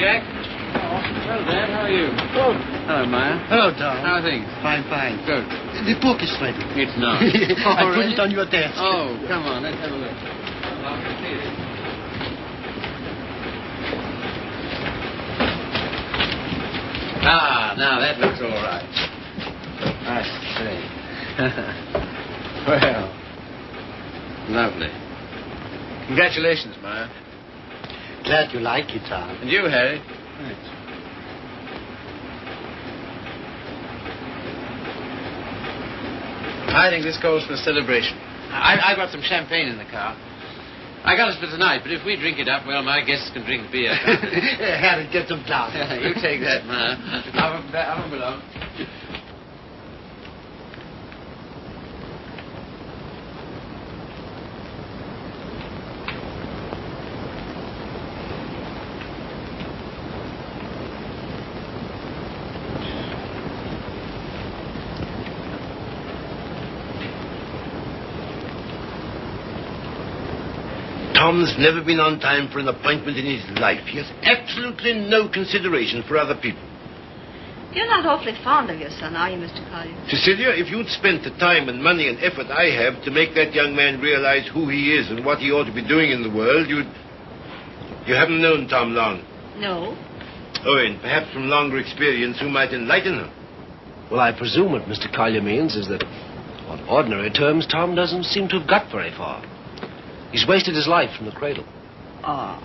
Jack. Oh, hello, Dad. How are you? Oh. Hello, Maya. Hello, Tom. How are things? Fine, fine. Good. The book is ready. It's not. I put it on your desk. Oh, come on. Let's have a look. Ah, now that looks all right. I see. Well, lovely. Congratulations, Maya. Glad you like it, Tom. And you, Harry. Thanks. I think this calls for a celebration. I've got some champagne in the car. I got it for tonight, but if we drink it up, well, my guests can drink beer. Harry, get some glasses. You take that, Maya. Have 'em below. Tom's never been on time for an appointment in his life. He has absolutely no consideration for other people. You're not awfully fond of your son, are you, Mr. Collier? Cecilia, if you'd spent the time and money and effort I have to make that young man realize who he is and what he ought to be doing in the world, You haven't known Tom long. No. Oh, and perhaps from longer experience, who might enlighten him? Well, I presume what Mr. Collier means is that, on ordinary terms, Tom doesn't seem to have got very far. He's wasted his life from the cradle. Oh.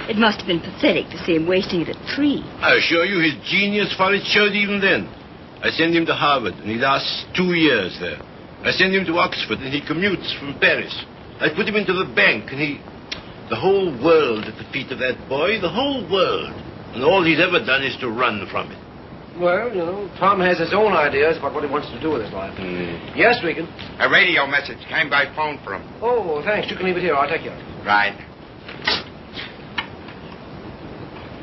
It must have been pathetic to see him wasting it at 3. I assure you his genius for it showed even then. I send him to Harvard, and he lasts 2 years there. I send him to Oxford, and he commutes from Paris. I put him into the bank, and he... The whole world at the feet of that boy, the whole world. And all he's ever done is to run from it. Well, you know, Tom has his own ideas about what he wants to do with his life. Yes, Regan? A radio message came by phone for him. Oh, thanks. You can leave it here. I'll take you. Right.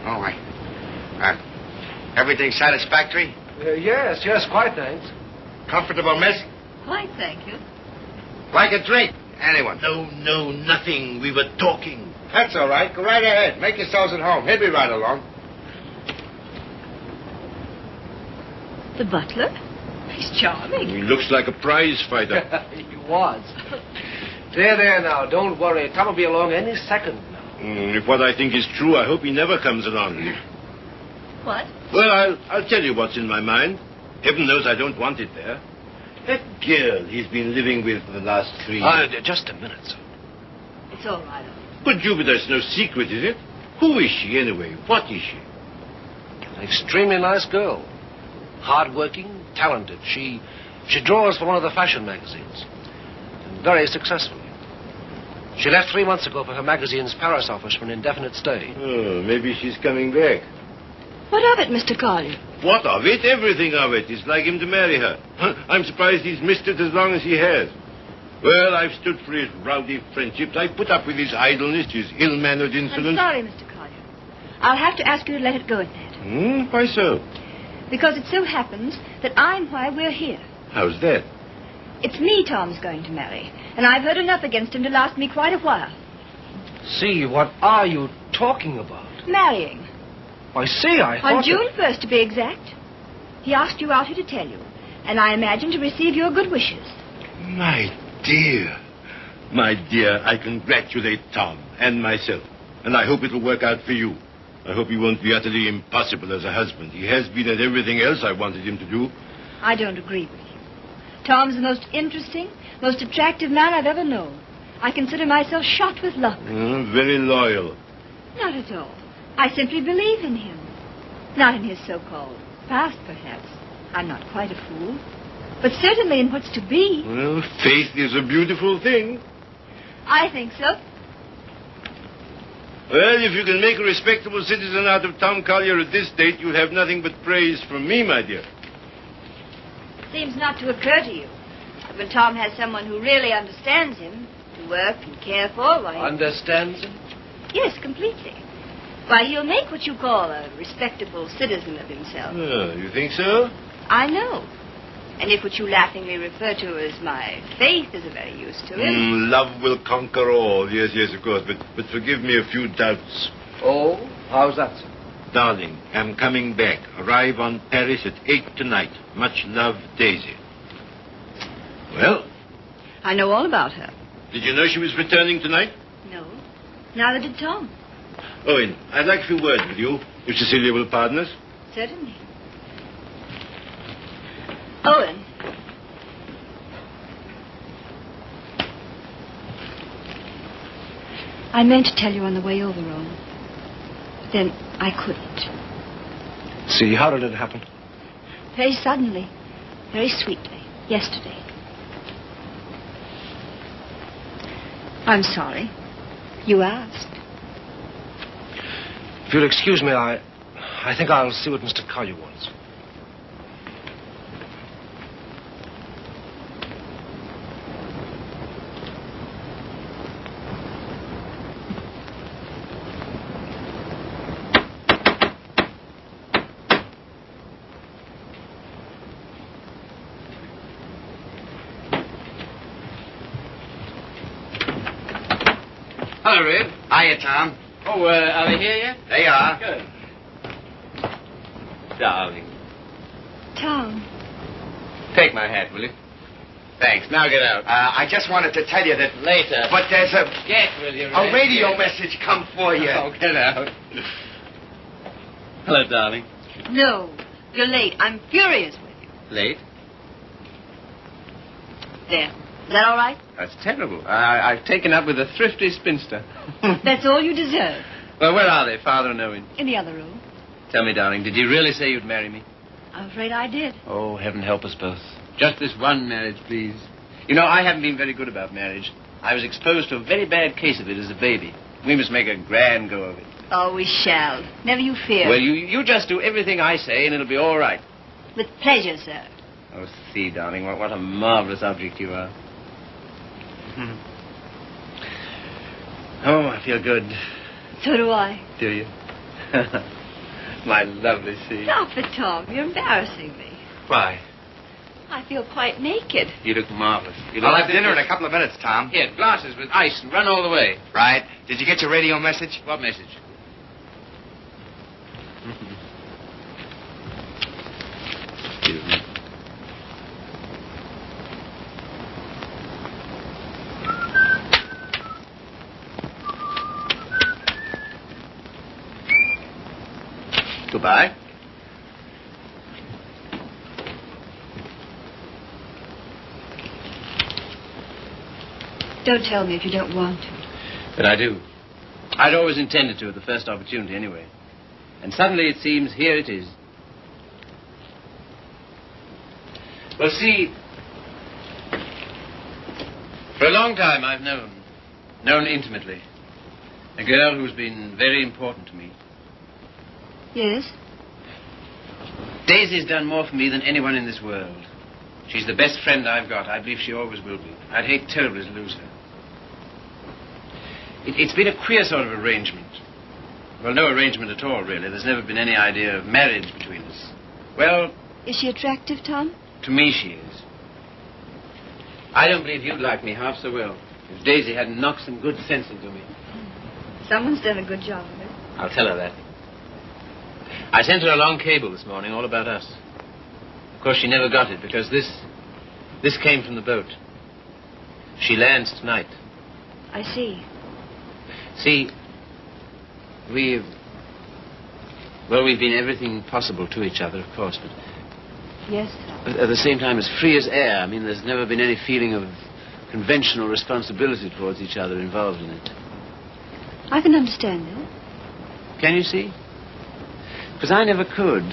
Oh, everything satisfactory? Yes, quite, thanks. Comfortable, miss? Quite, thank you. Like a drink? Anyone? No, nothing. We were talking. That's all right. Go right ahead. Make yourselves at home. He'll be right along. The butler? He's charming. He looks like a prize fighter. He was. There now. Don't worry. Tom will be along any second now. If what I think is true, I hope he never comes along. What? Well, I'll tell you what's in my mind. Heaven knows I don't want it there. That girl he's been living with for the last 3 years. Just a minute, sir. It's all right. But Jupiter's no secret, is it? Who is she, anyway? What is she? An extremely nice girl. Hard-working, talented. She draws for one of the fashion magazines. And very successful. She left 3 months ago for her magazine's Paris office for an indefinite stay. Oh, maybe she's coming back. What of it, Mr. Collier? What of it? Everything of it. It's like him to marry her. I'm surprised he's missed it as long as he has. Well, I've stood for his rowdy friendships. I put up with his idleness, his ill-mannered insolence. I'm sorry, Mr. Collier. I'll have to ask you to let it go at that. Why so? Because it so happens that I'm why we're here. How's that? It's me Tom's going to marry, and I've heard enough against him to last me quite a while. See, what are you talking about? Marrying. I see, I thought... On June 1st, to be exact. He asked you out here to tell you, and I imagine to receive your good wishes. My dear, I congratulate Tom and myself, and I hope it'll work out for you. I hope he won't be utterly impossible as a husband. He has been at everything else I wanted him to do. I don't agree with you. Tom's the most interesting, most attractive man I've ever known. I consider myself shot with luck. Very loyal. Not at all. I simply believe in him. Not in his so-called past, perhaps. I'm not quite a fool. But certainly in what's to be. Well, faith is a beautiful thing. I think so. Well, if you can make a respectable citizen out of Tom Collier at this date, you'll have nothing but praise from me, my dear. Seems not to occur to you that when Tom has someone who really understands him, to work and care for, why... Understands him? Yes, completely. Why, he'll make what you call a respectable citizen of himself. Oh, you think so? I know. And if what you laughingly refer to as my faith is of any use to him... love will conquer all. Yes, of course. But forgive me a few doubts. Oh? How's that, sir? Darling, I'm coming back. Arrive on Paris at 8 tonight. Much love, Daisy. Well, I know all about her. did you know she was returning tonight? No. Neither did Tom. Owen, I'd like a few words with you, if Cecilia will pardon us. Certainly. Owen. I meant to tell you on the way over, Owen. But then I couldn't. See, how did it happen? Very suddenly. Very sweetly. Yesterday. I'm sorry. You asked. If you'll excuse me, I think I'll see what Mr. Collier wants. Hello, Red. Hiya, Tom. Oh, are they here yet? They are. Good. Darling. Tom. Take my hat, will you? Thanks. Now get out. I just wanted to tell you that... Later. But there's Get, will you, a Red? radio Get. message come for you. Oh, get out. Hello, darling. No. You're late. I'm furious with you. Late? There. Is that all right? That's terrible. I've taken up with a thrifty spinster. That's all you deserve. Well, where are they, Father and Owen? In the other room. Tell me, darling, did you really say you'd marry me? I'm afraid I did. Oh, heaven help us both. Just this one marriage, please. You know, I haven't been very good about marriage. I was exposed to a very bad case of it as a baby. We must make a grand go of it. Oh, we shall. Never you fear. Well, you just do everything I say, and it'll be all right. With pleasure, sir. Oh, see, darling, what a marvelous object you are. Oh, I feel good. So do I. Do you? My lovely sea. Stop it, Tom. You're embarrassing me. Why? I feel quite naked. You look marvelous. You I'll look have dinner in a couple of minutes, Tom. Here, glasses with ice and run all the way. Right. Did you get your radio message? What message? Excuse me. Goodbye. Don't tell me if you don't want to. But I do. I'd always intended to at the first opportunity anyway. And suddenly it seems here it is. Well, see, for a long time I've known intimately, a girl who's been very important to me. Yes? Daisy's done more for me than anyone in this world. She's the best friend I've got. I believe she always will be. I'd hate terribly to lose her. It's been a queer sort of arrangement. Well, no arrangement at all, really. There's never been any idea of marriage between us. Well... Is she attractive, Tom? To me, she is. I don't believe you'd like me half so well if Daisy hadn't knocked some good sense into me. Someone's done a good job of it. I'll tell her that. I sent her a long cable this morning all about us. Of course, she never got it because this came from the boat. She lands tonight. I see. See, we've been everything possible to each other, of course, but Yes, Tom. at the same time as free as air. I mean, there's never been any feeling of conventional responsibility towards each other involved in it. I can understand that. Can you see? Because I never could.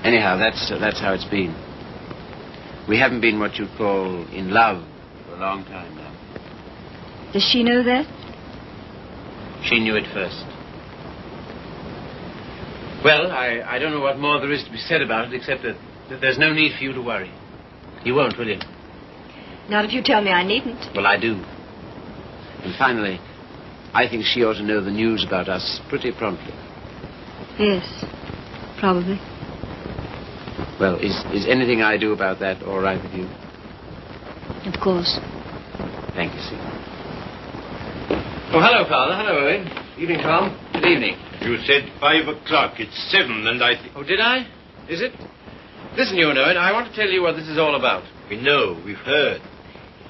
Anyhow, that's how it's been. We haven't been what you'd call in love for a long time now. Does she know that? She knew it first. Well, I don't know what more there is to be said about it, except that there's no need for you to worry. You won't, will you? Not if you tell me I needn't. Well, I do. And finally, I think she ought to know the news about us pretty promptly. Yes, probably. Well, is anything I do about that all right with you? Of course. Thank you, Sue. Oh, hello, Father. Hello, Owen. Evening, Tom. Good evening. You said 5 o'clock. It's 7, and I think... Oh, did I? Is it? Listen, you, Owen, I want to tell you what this is all about. We know. We've heard.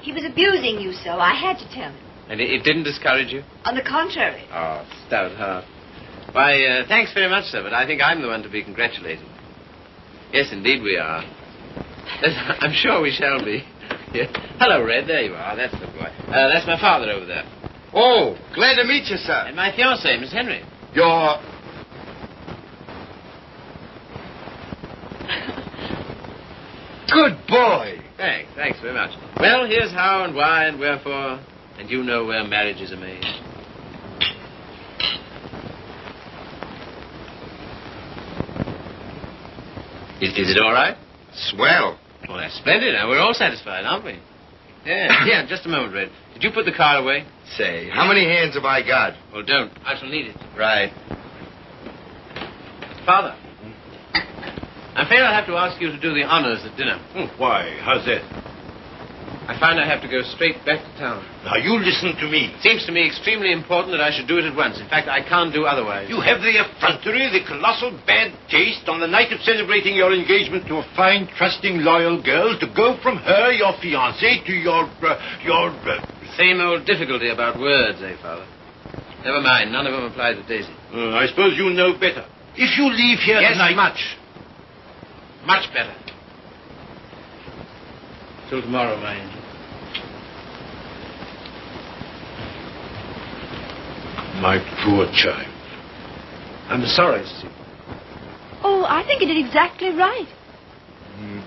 He was abusing you so. I had to tell him. And it didn't discourage you? On the contrary. Oh, stout heart. Why, thanks very much, sir, but I think I'm the one to be congratulated. Yes, indeed we are. I'm sure we shall be. Yeah. Hello, Red. There you are. That's the boy. That's my father over there. Oh, glad to meet you, sir. And my fiancée, Miss Henry. You're... Good boy. Thanks very much. Well, here's how and why and wherefore, and you know where marriages are made. Is it all right? Swell. Well, that's splendid. Now, we're all satisfied, aren't we? Yeah, just a moment, Red. Did you put the car away? Say, how many hands have I got? Well, don't. I shall need it. Right. Father, I'm afraid I'll have to ask you to do the honors at dinner. Why? How's that? I find I have to go straight back to town. Now, you listen to me. It seems to me extremely important that I should do it at once. In fact, I can't do otherwise. You have the effrontery, the colossal bad taste on the night of celebrating your engagement to a fine, trusting, loyal girl to go from her, your fiancée, to your... Same old difficulty about words, eh, Father? Never mind. None of them apply to Daisy. I suppose you know better. If you leave here tonight... much. Much better. Till tomorrow, my angel. My poor child. I'm sorry, Steve. Oh, I think you did exactly right.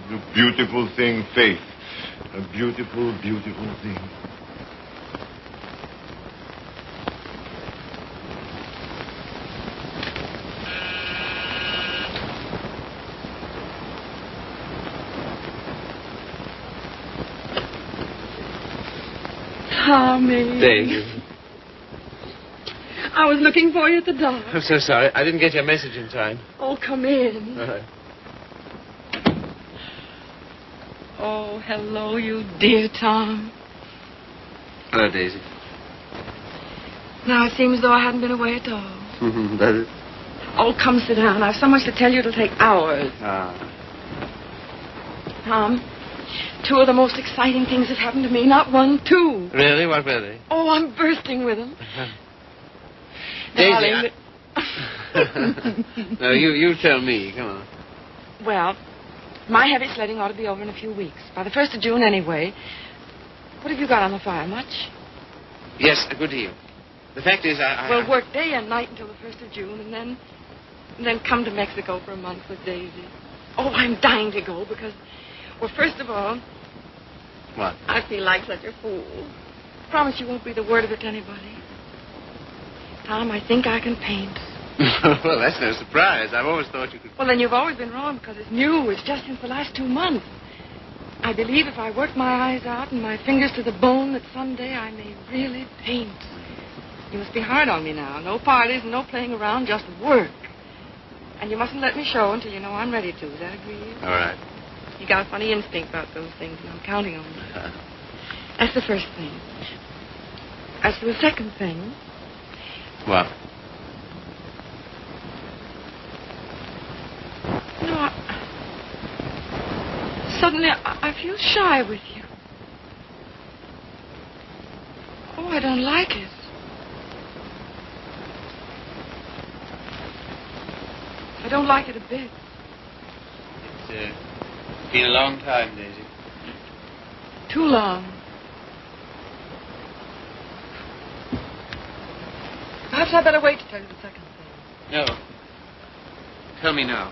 A beautiful thing, Faith. A beautiful, beautiful thing. Tommy. Daisy. I was looking for you at the door. I'm so sorry. I didn't get your message in time. Oh, come in. All right. Oh, hello, you dear Tom. Hello, Daisy. Now it seems as though I hadn't been away at all. Does it? Oh, come sit down. I have so much to tell you it'll take hours. Tom, two of the most exciting things have happened to me. Not one, two. Really? What were they? Oh, I'm bursting with them. Daisy, Darling, No, you tell me. Come on. Well, my heavy sledding ought to be over in a few weeks. By the 1st of June, anyway. What have you got on the fire? Much? Yes, a good deal. The fact is, We'll work day and night until the 1st of June, and then come to Mexico for a month with Daisy. Oh, I'm dying to go because, well, first of all... What? I feel like such a fool. Promise you won't breathe a word of it to anybody. Tom, I think I can paint. Well, that's no surprise. I've always thought you could... Well, then you've always been wrong because it's new. It's just since the last 2 months. I believe if I work my eyes out and my fingers to the bone that someday I may really paint. You must be hard on me now. No parties and no playing around, just work. And you mustn't let me show until you know I'm ready to. Is that agreed? All right. You got a funny instinct about those things, and I'm counting on you. That's the first thing. As for the second thing... What? No, suddenly I feel shy with you. Oh, I don't like it. I don't like it a bit. It's been a long time, Daisy. Too long. Perhaps I'd better wait to tell you the second thing. No. Tell me now.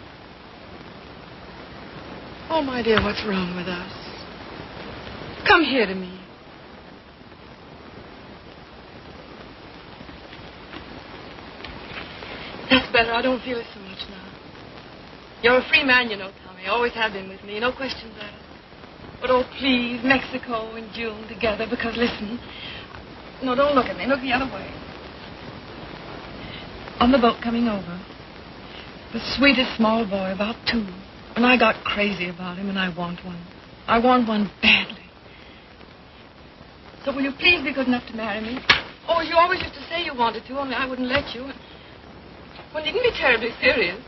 Oh, my dear, what's wrong with us? Come here to me. That's better. I don't feel it so much now. You're a free man, you know, Tommy. Always have been with me. No questions asked. But, oh, please, Mexico and June together, because, listen. No, don't look at me. Look the other way. On the boat coming over, the sweetest small boy, about 2. And I got crazy about him, and I want one. I want one badly. So will you please be good enough to marry me? Oh, you always used to say you wanted to, only I wouldn't let you. Well, you needn't be terribly serious.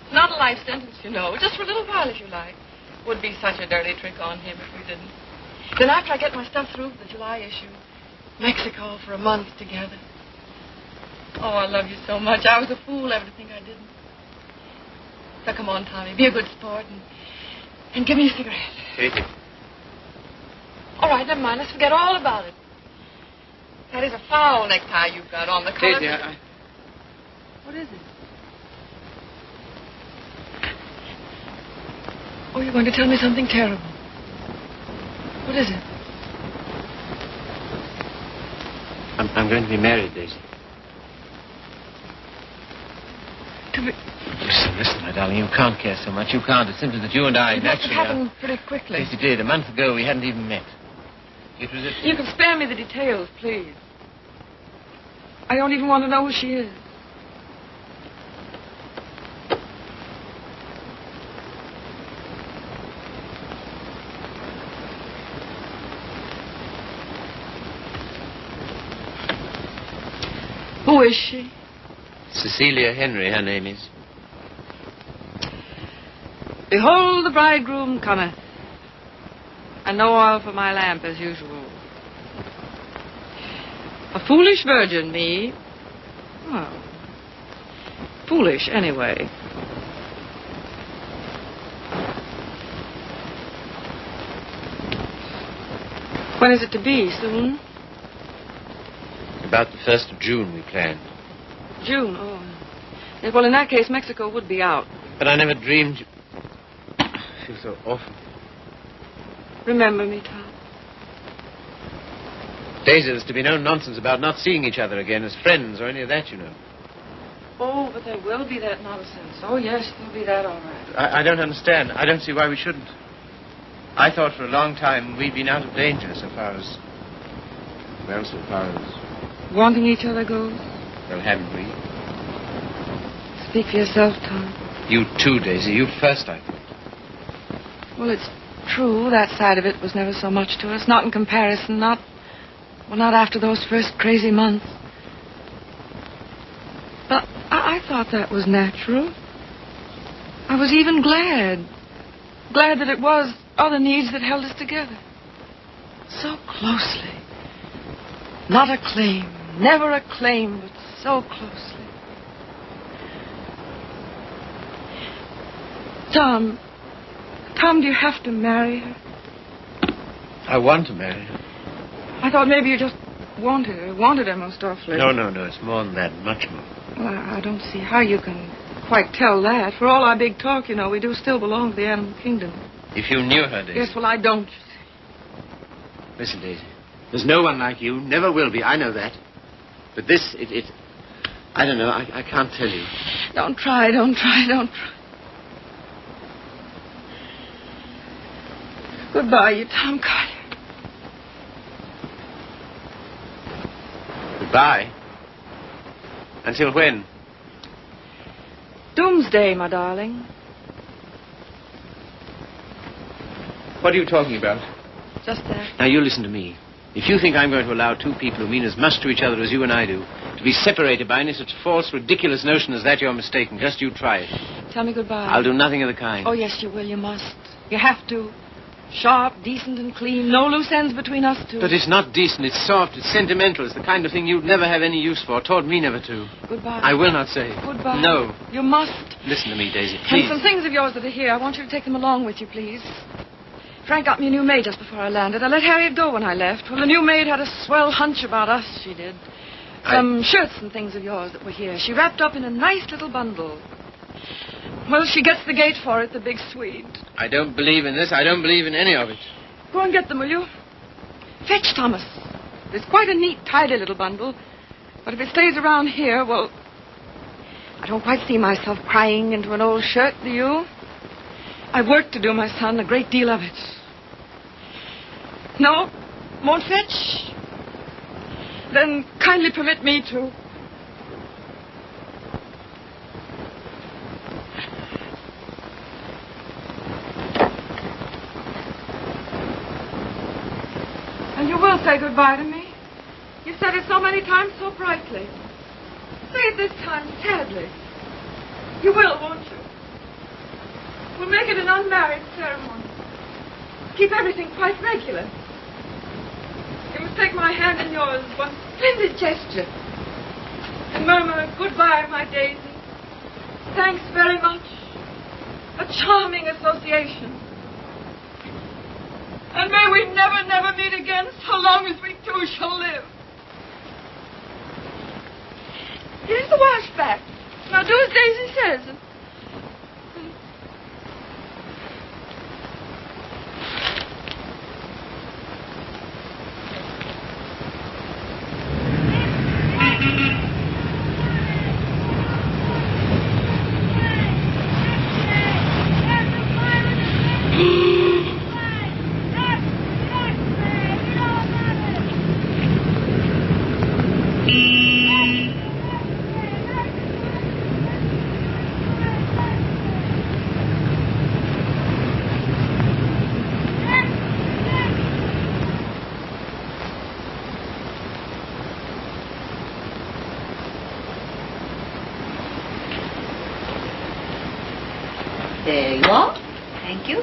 It's not a life sentence, you know. Just for a little while, if you like. Would be such a dirty trick on him if we didn't. Then after I get my stuff through for the July issue, Mexico for a month together. Oh, I love you so much. I was a fool ever to think I didn't. So come on, Tommy, be a good sport and give me a cigarette. Katie. All right, never mind. Let's forget all about it. That is a foul necktie you've got on. The color... Katie, What is it? Oh, you're going to tell me something terrible. What is it? I'm going to be married, Daisy. To be... Listen, my darling, you can't care so much. You can't. It's simply that you and I It must have naturally happened pretty quickly. Yes, it did. A month ago, we hadn't even met. It was at... You can spare me the details, please. I don't even want to know who she is. Who is she? Cecilia Henry, her name is. Behold, the bridegroom cometh, and no oil for my lamp as usual. A foolish virgin, me. Well, foolish anyway. When is it to be? Soon? About the 1st of June, we planned. June, oh. Yes, well, in that case, Mexico would be out. But I never dreamed... I feel so awful. Remember me, Tom. Daisy, there's to be no nonsense about not seeing each other again as friends or any of that, you know. Oh, but there will be that nonsense. Oh, yes, there'll be that, all right. I don't understand. I don't see why we shouldn't. I thought for a long time we'd been out of danger so far as... Well, so far as... Wanting each other goes? Well, haven't we? Speak for yourself, Tom. You too, Daisy. You first, I thought. Well, it's true. That side of it was never so much to us. Not in comparison. Not after those first crazy months. But I thought that was natural. I was even glad. Glad that it was other needs that held us together. So closely. Not a claim. Never a claim, but so closely. Tom, do you have to marry her? I want to marry her. I thought maybe you just wanted her most awfully. No. It's more than that, much more. Well, I don't see how you can quite tell that. For all our big talk, you know, we do still belong to the animal kingdom. If you knew her, Daisy. Yes, well, I don't. Listen, Daisy. There's no one like you. Never will be. I know that. But this, I don't know. I can't tell you. Don't try. Goodbye, you Tom Carter. Goodbye. Until when? Doomsday, my darling. What are you talking about? Just that. Now, you listen to me. If you think I'm going to allow two people who mean as much to each other as you and I do to be separated by any such false, ridiculous notion as that, you're mistaken. Just you try it. Tell me goodbye. I'll do nothing of the kind. Oh, yes, you will. You must. You have to. Sharp, decent, and clean. No loose ends between us two. But it's not decent. It's soft. It's sentimental. It's the kind of thing you'd never have any use for. Taught me never to. Goodbye. I will not say. Goodbye. No. You must. Listen to me, Daisy, please. And some things of yours that are here. I want you to take them along with you, please. Frank got me a new maid just before I landed. I let Harriet go when I left. Well, the new maid had a swell hunch about us, she did. Some shirts and things of yours that were here. She wrapped up in a nice little bundle. Well, she gets the gate for it, the big Swede. I don't believe in this. I don't believe in any of it. Go and get them, will you? Fetch Thomas. It's quite a neat, tidy little bundle. But if it stays around here, well, I don't quite see myself crying into an old shirt, do you? I've work to do, my son, a great deal of it. No? Won't fetch? Then kindly permit me to. And you will say goodbye to me? You said it so many times so brightly. Say it this time sadly. You will, won't you? We'll make it an unmarried ceremony. Keep everything quite regular. You must take my hand in yours, one splendid gesture, and murmur, "Goodbye, my Daisy. Thanks very much. A charming association. And may we never, never meet again so long as we two shall live." Here's the washback. Now do as Daisy says. There you are. Thank you.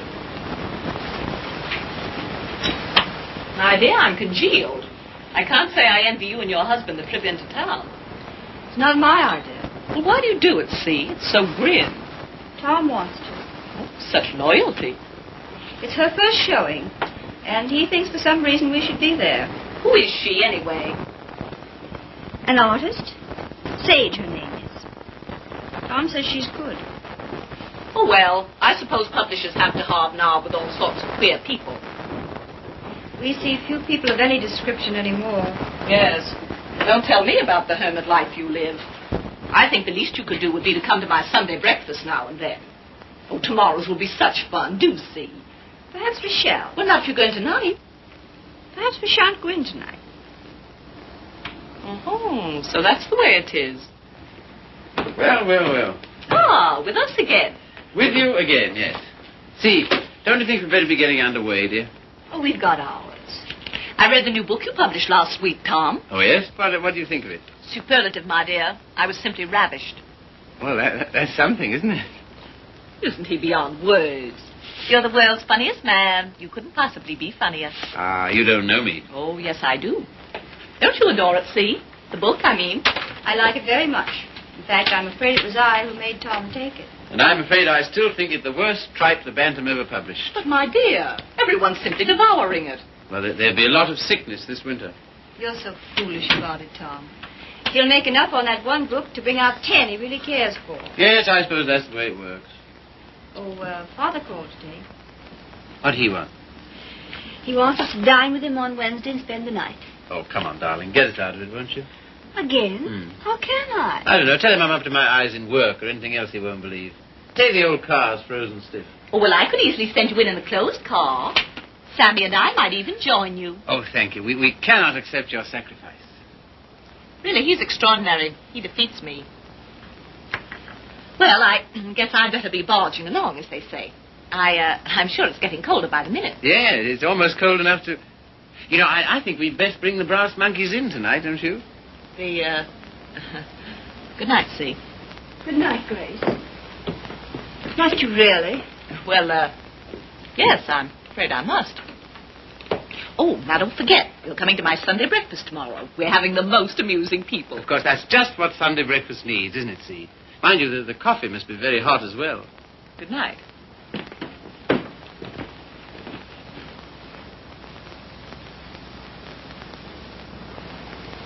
My dear, I'm congealed. I can't say I envy you and your husband the trip into town. It's not my idea. Well, why do you do it, see? It's so grim. Tom wants to. Oh, such loyalty. It's her first showing, and he thinks for some reason we should be there. Who is she, anyway? An artist? Sage, her name is. Tom says she's good. Oh, well, I suppose publishers have to hobnob with all sorts of queer people. We see few people of any description anymore. Yes. Don't tell me about the hermit life you live. I think the least you could do would be to come to my Sunday breakfast now and then. Oh, tomorrow's will be such fun. Do see. Perhaps we shall. Well, not if you're going tonight. Perhaps we shan't go in tonight. Oh, so that's the way it is. Well, well, well. Ah, with us again. With you again, yes. See, don't you think we'd better be getting underway, dear? Oh, we've got ours. I read the new book you published last week, Tom. Oh, yes? What do you think of it? Superlative, my dear. I was simply ravished. Well, that's something, isn't it? Isn't he beyond words? You're the world's funniest man. You couldn't possibly be funnier. Ah, you don't know me. Oh, yes, I do. Don't you adore it, see? The book, I mean. I like it very much. In fact, I'm afraid it was I who made Tom take it. And I'm afraid I still think it the worst tripe the Bantam ever published. But, my dear, everyone's simply devouring it. Well, there'll be a lot of sickness this winter. You're so foolish about it, Tom. He'll make enough on that one book to bring out 10 he really cares for. Yes, I suppose that's the way it works. Oh, Father called today. What'd he want? He wants us to dine with him on Wednesday and spend the night. Oh, come on, darling. Get us out of it, won't you? Again? How can I? I don't know. Tell him I'm up to my eyes in work or anything else he won't believe. Say the old car's frozen stiff. Oh, well, I could easily send you in the closed car. Sammy and I might even join you. Oh, thank you. We cannot accept your sacrifice. Really, he's extraordinary. He defeats me. Well, I guess I'd better be barging along, as they say. I'm sure it's getting colder by the minute. Yeah, it's almost cold enough to... You know, I think we'd best bring the brass monkeys in tonight, don't you? Good night, See. Good night, Grace. Must you really? Well, yes, I'm afraid I must. Oh, now don't forget, you're coming to my Sunday breakfast tomorrow. We're having the most amusing people. Of course, that's just what Sunday breakfast needs, isn't it, See? Mind you, the coffee must be very hot as well. Good night.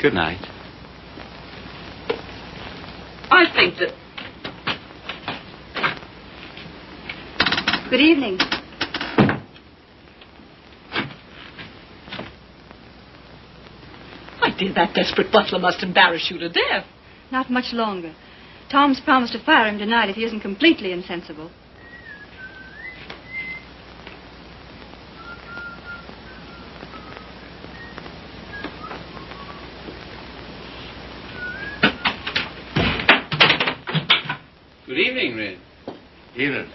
Good night. I think that... Good evening. My dear, that desperate butler must embarrass you to death. Not much longer. Tom's promised to fire him tonight if he isn't completely insensible. Good evening, Red. Evening.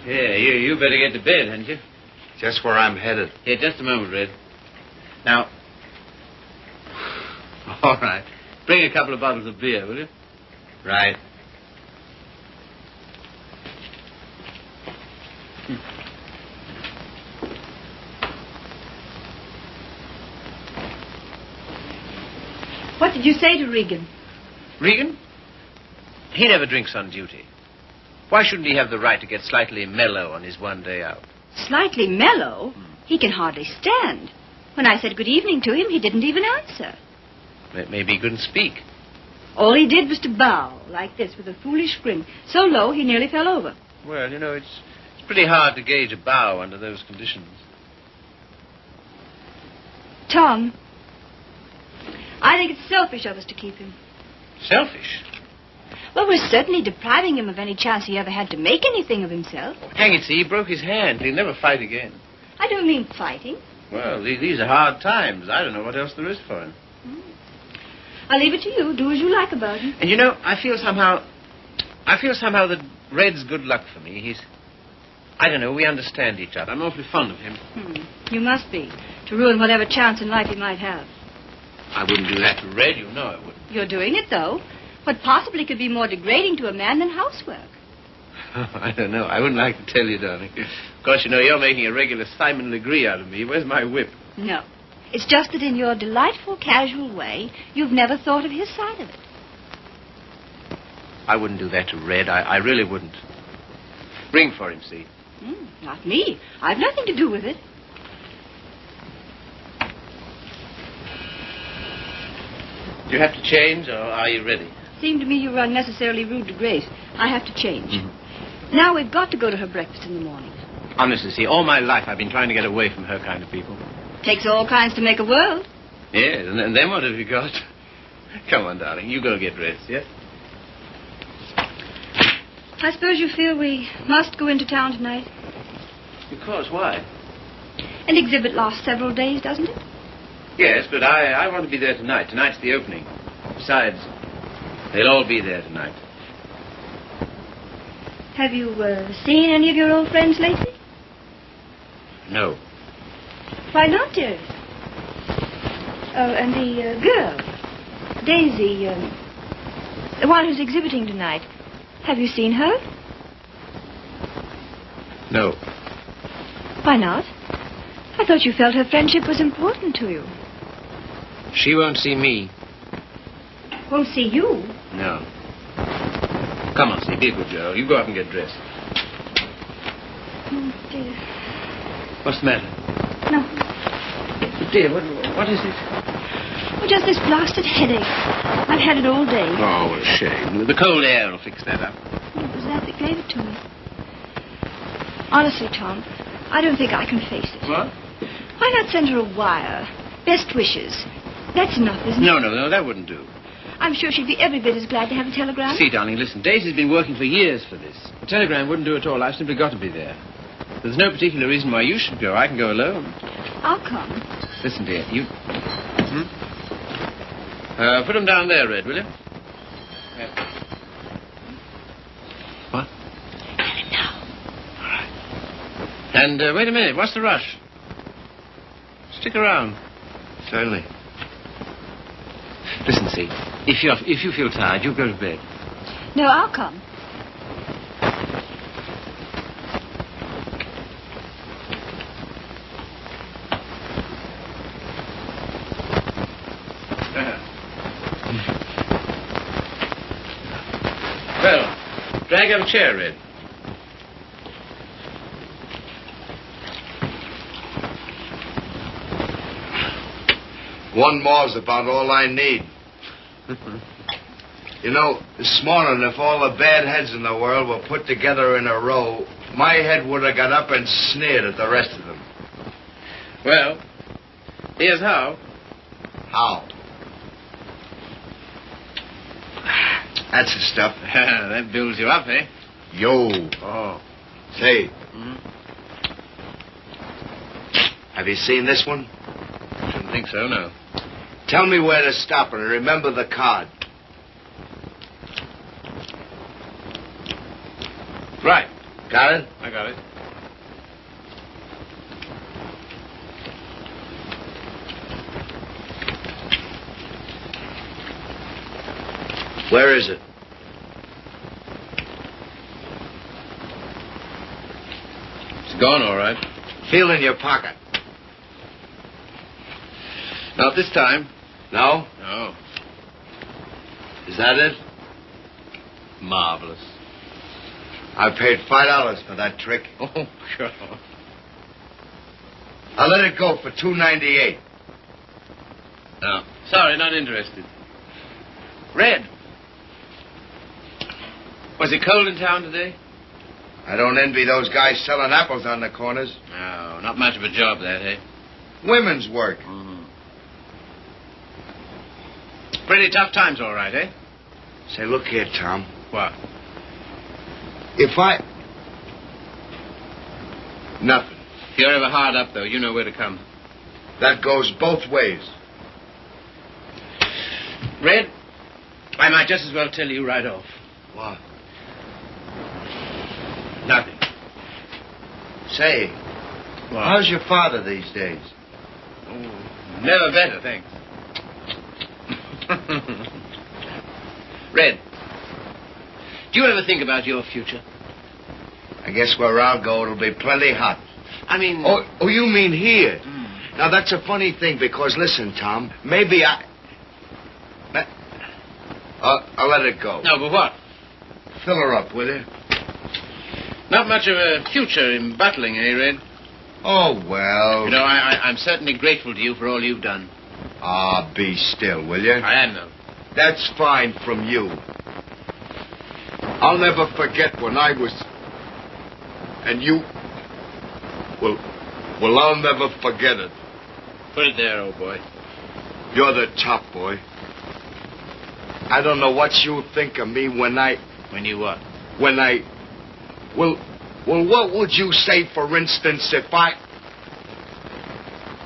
Yeah, you better get to bed, hadn't you? Just where I'm headed. Yeah, just a moment, Red. Now, All right. Bring a couple of bottles of beer, will you? Right. What did you say to Regan? Regan? He never drinks on duty. Why shouldn't he have the right to get slightly mellow on his one day out? Slightly mellow? He can hardly stand. When I said good evening to him, he didn't even answer. Maybe he couldn't speak. All he did was to bow, like this, with a foolish grin, so low he nearly fell over. Well, you know, it's pretty hard to gauge a bow under those conditions. Tom, I think it's selfish of us to keep him. Selfish? Well, we're certainly depriving him of any chance he ever had to make anything of himself. Oh, hang it, see, he broke his hand. He'll never fight again. I don't mean fighting. Well, these are hard times. I don't know what else there is for him. I'll leave it to you. Do as you like about him. And you know, I feel somehow that Red's good luck for me. I don't know, we understand each other. I'm awfully fond of him. You must be, to ruin whatever chance in life he might have. I wouldn't do that to Red, you know I wouldn't. You're doing it, though. What possibly could be more degrading to a man than housework? I don't know. I wouldn't like to tell you, darling. Of course, you know, you're making a regular Simon Legree out of me. Where's my whip? No. It's just that in your delightful, casual way, you've never thought of his side of it. I wouldn't do that to Red. I really wouldn't. Ring for him, see? Not me. I've nothing to do with it. Do you have to change, or are you ready? Seemed to me you were unnecessarily rude to Grace. I have to change. Now we've got to go to her breakfast in the morning. Honestly, see, all my life I've been trying to get away from her kind of people. Takes all kinds to make a world. Yes, and then what have you got? Come on, darling, you go get dressed, yes? I suppose you feel we must go into town tonight. Because why? An exhibit lasts several days, doesn't it? Yes, but I want to be there tonight. Tonight's the opening. Besides, they'll all be there tonight. Have you seen any of your old friends lately? No. Why not, dearest? Oh, and the girl, Daisy, the one who's exhibiting tonight. Have you seen her? No. Why not? I thought you felt her friendship was important to you. She won't see me. Won't see you? No. Come on, see, be a good girl. You go up and get dressed. Oh, dear. What's the matter? No. Dear, what is it? Oh, just this blasted headache. I've had it all day. Oh, what a shame. The cold air will fix that up. It was that gave it to me. Honestly, Tom, I don't think I can face it. What? Why not send her a wire? Best wishes. That's enough, isn't it? No, that wouldn't do. I'm sure she'd be every bit as glad to have a telegram. See, darling, listen. Daisy's been working for years for this. A telegram wouldn't do at all. I've simply got to be there. There's no particular reason why you should go. I can go alone. I'll come. Listen, dear, you... put them down there, Red, will you? Yeah. What? Tell him now. All right. And wait a minute. What's the rush? Stick around. Certainly. Listen, see, if you feel tired, you go to bed. No, I'll come. Well, drag up a chair, Red. One more's about all I need. You know, this morning, if all the bad heads in the world were put together in a row, my head would have got up and sneered at the rest of them. Well, here's how. How? That's the stuff. That builds you up, eh? Yo. Oh. Say. Have you seen this one? Shouldn't think so, no. Tell me where to stop and remember the card. Right. Got it? I got it. Where is it? It's gone, all right. Feel in your pocket. Not this time. No? No. Is that it? Marvelous. I paid $5 for that trick. Oh, sure. I'll let it go for $2.98. No. Sorry, not interested. Red. Was it cold in town today? I don't envy those guys selling apples on the corners. No, not much of a job, that, eh? Women's work. Mm-hmm. Pretty tough times, all right, eh? Say, look here, Tom. What? If I... Nothing. If you're ever hard up, though, you know where to come. That goes both ways. Red, I might just as well tell you right off. What? Nothing. Say, What? how's your father these days? Oh, never better, thanks. Red, do you ever think about your future? I guess where I'll go, it'll be plenty hot. I mean... Oh, you mean here? Now, that's a funny thing, because, listen, Tom, maybe I'll let it go. No, but what? Fill her up, will you? Not much of a future in battling, eh, Red? Oh, well... You know, I'm certainly grateful to you for all you've done. Ah, be still, will you? I am, though. That's fine from you. I'll never forget when I was... And you... Well, I'll never forget it. Put it there, old boy. You're the top boy. I don't know what you think of me when I... When you what? When I... Well, what would you say, for instance, if I...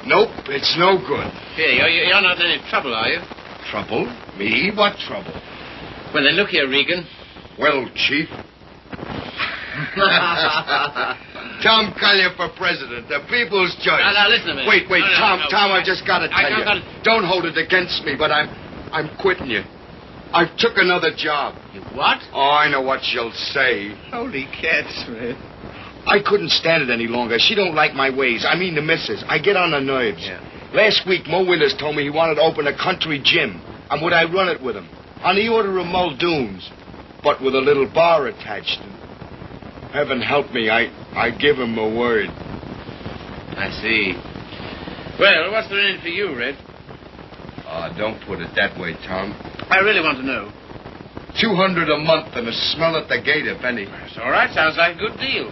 Nope, it's no good. Here, you're not in any trouble, are you? Trouble? Me? What trouble? Well, then, look here, Regan. Well, Chief. Tom Collier for president, the people's choice. Now, listen to me. Wait, No, Tom, I just got to tell you. gotta... Don't hold it against me, but I'm quitting you. I took another job. You what? Oh, I know what you'll say. Holy cats, Red. I couldn't stand it any longer. She don't like my ways. I mean the missus. I get on her nerves. Yeah. Last week, Mo Winters told me he wanted to open a country gym. And would I run it with him? On the order of Muldoon's. But with a little bar attached. Heaven help me, I give him a word. I see. Well, what's there in it for you, Red? Don't put it that way, Tom. I really want to know. $200 a month and a smell at the gate, if any. That's all right. Sounds like a good deal.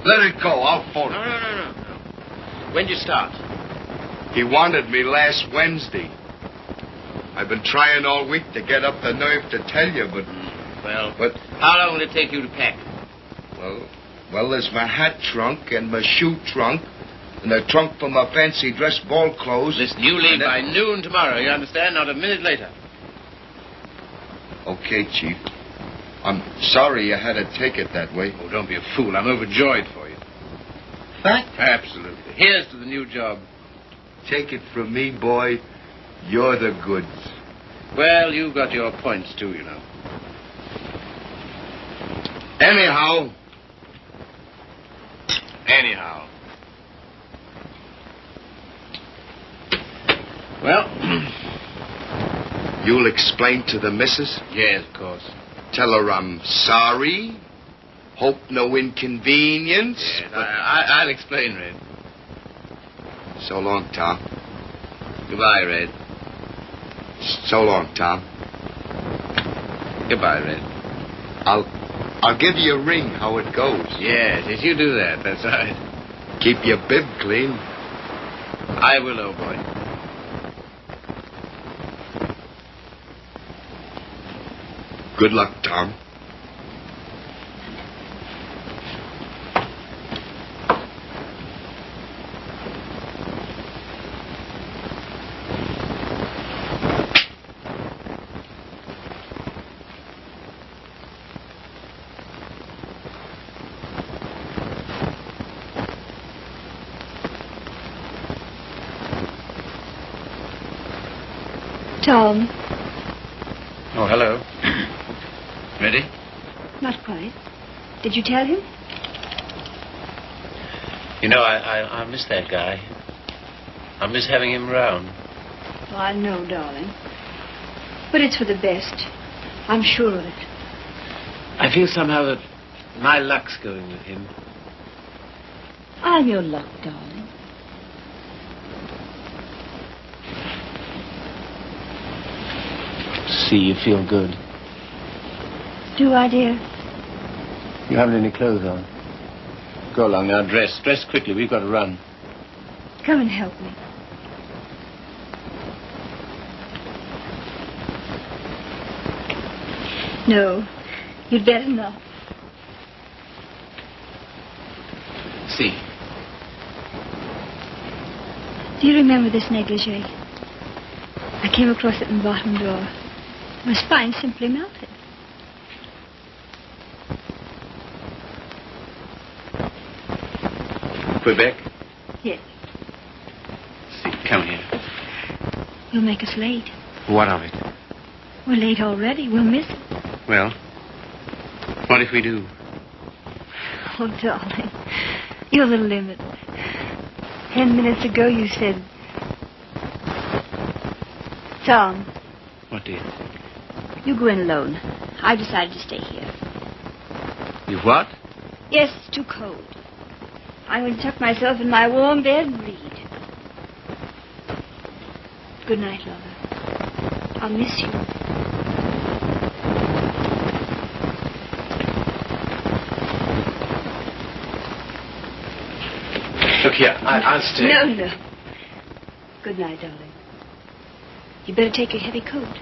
Let it go. I'll phone him. No. When'd you start? He wanted me last Wednesday. I've been trying all week to get up the nerve to tell you, but... But how long will it take you to pack? Well, there's my hat trunk and my shoe trunk and a trunk for my fancy dress ball clothes. Listen, you leave by noon tomorrow, you understand? Not a minute later. Okay, Chief. I'm sorry you had to take it that way. Oh, don't be a fool. I'm overjoyed for you. Fact? Absolutely. Here's to the new job. Take it from me, boy. You're the goods. Well, you've got your points, too, you know. Anyhow. Well, you'll explain to the missus? Yes, of course. Tell her I'm sorry. Hope no inconvenience. Yes, I'll explain, Red. So long, Tom. Goodbye, Red. So long, Tom. Goodbye, Red. I'll give you a ring how it goes. Yes, you do that. That's right. Keep your bib clean. I will, old boy. Good luck, Tom. Tom, Oh, hello. Ready? Not quite. Did you tell him? You know, I miss that guy. I miss having him around. Oh, I know, darling. But it's for the best. I'm sure of it. I feel somehow that my luck's going with him. I'm your luck, darling. See, you feel good. Do I, dear? You haven't any clothes on. Go along now, dress. Dress quickly. We've got to run. Come and help me. No, you'd better not. See. Do you remember this negligee? I came across it in the bottom drawer. My spine simply melted. Quebec? Yes. See, come here. You'll make us late. What of it? We're late already. We'll miss it. Well, what if we do? Oh, darling, you're the limit. 10 minutes ago you said... Tom, What, dear? you go in alone. I've decided to stay here. You what? Yes, it's too cold. I'm going to tuck myself in my warm bed and read. Good night, lover. I'll miss you. Look here, I'll stay. No. Good night, darling. You better take your heavy coat.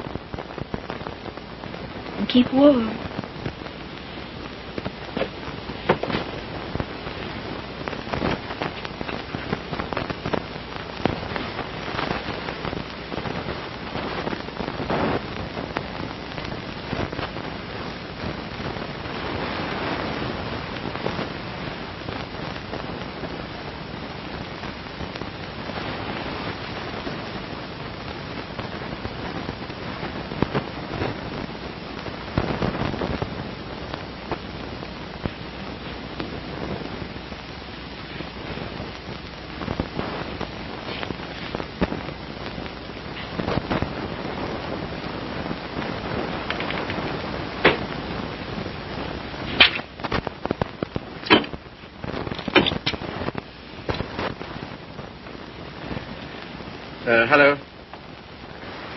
And keep warm. Hello.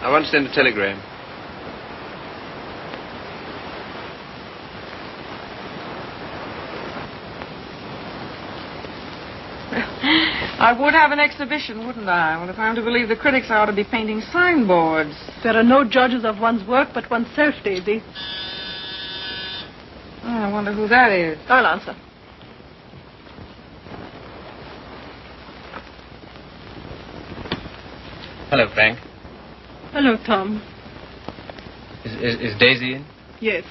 I want to send a telegram. I would have an exhibition, wouldn't I? Well, if I'm to believe the critics, I ought to be painting signboards. There are no judges of one's work but oneself, Daisy. Oh, I wonder who that is. I'll answer. Hello, Frank. Hello, Tom. Is Daisy in? Yes.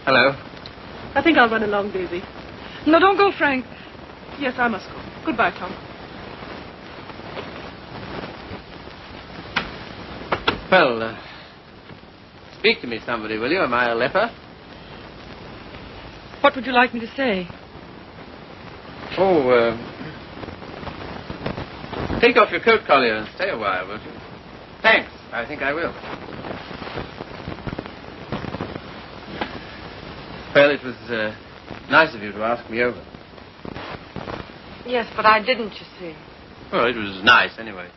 Hello. I think I'll run along, Daisy. No, don't go, Frank. Yes, I must go. Goodbye, Tom. Well, speak to me, somebody, will you? Am I a leper? What would you like me to say? Oh, take off your coat collar and stay a while, won't you? Thanks. I think I will. Well, it was nice of you to ask me over. Yes, but I didn't, you see. Well, it was nice, anyway.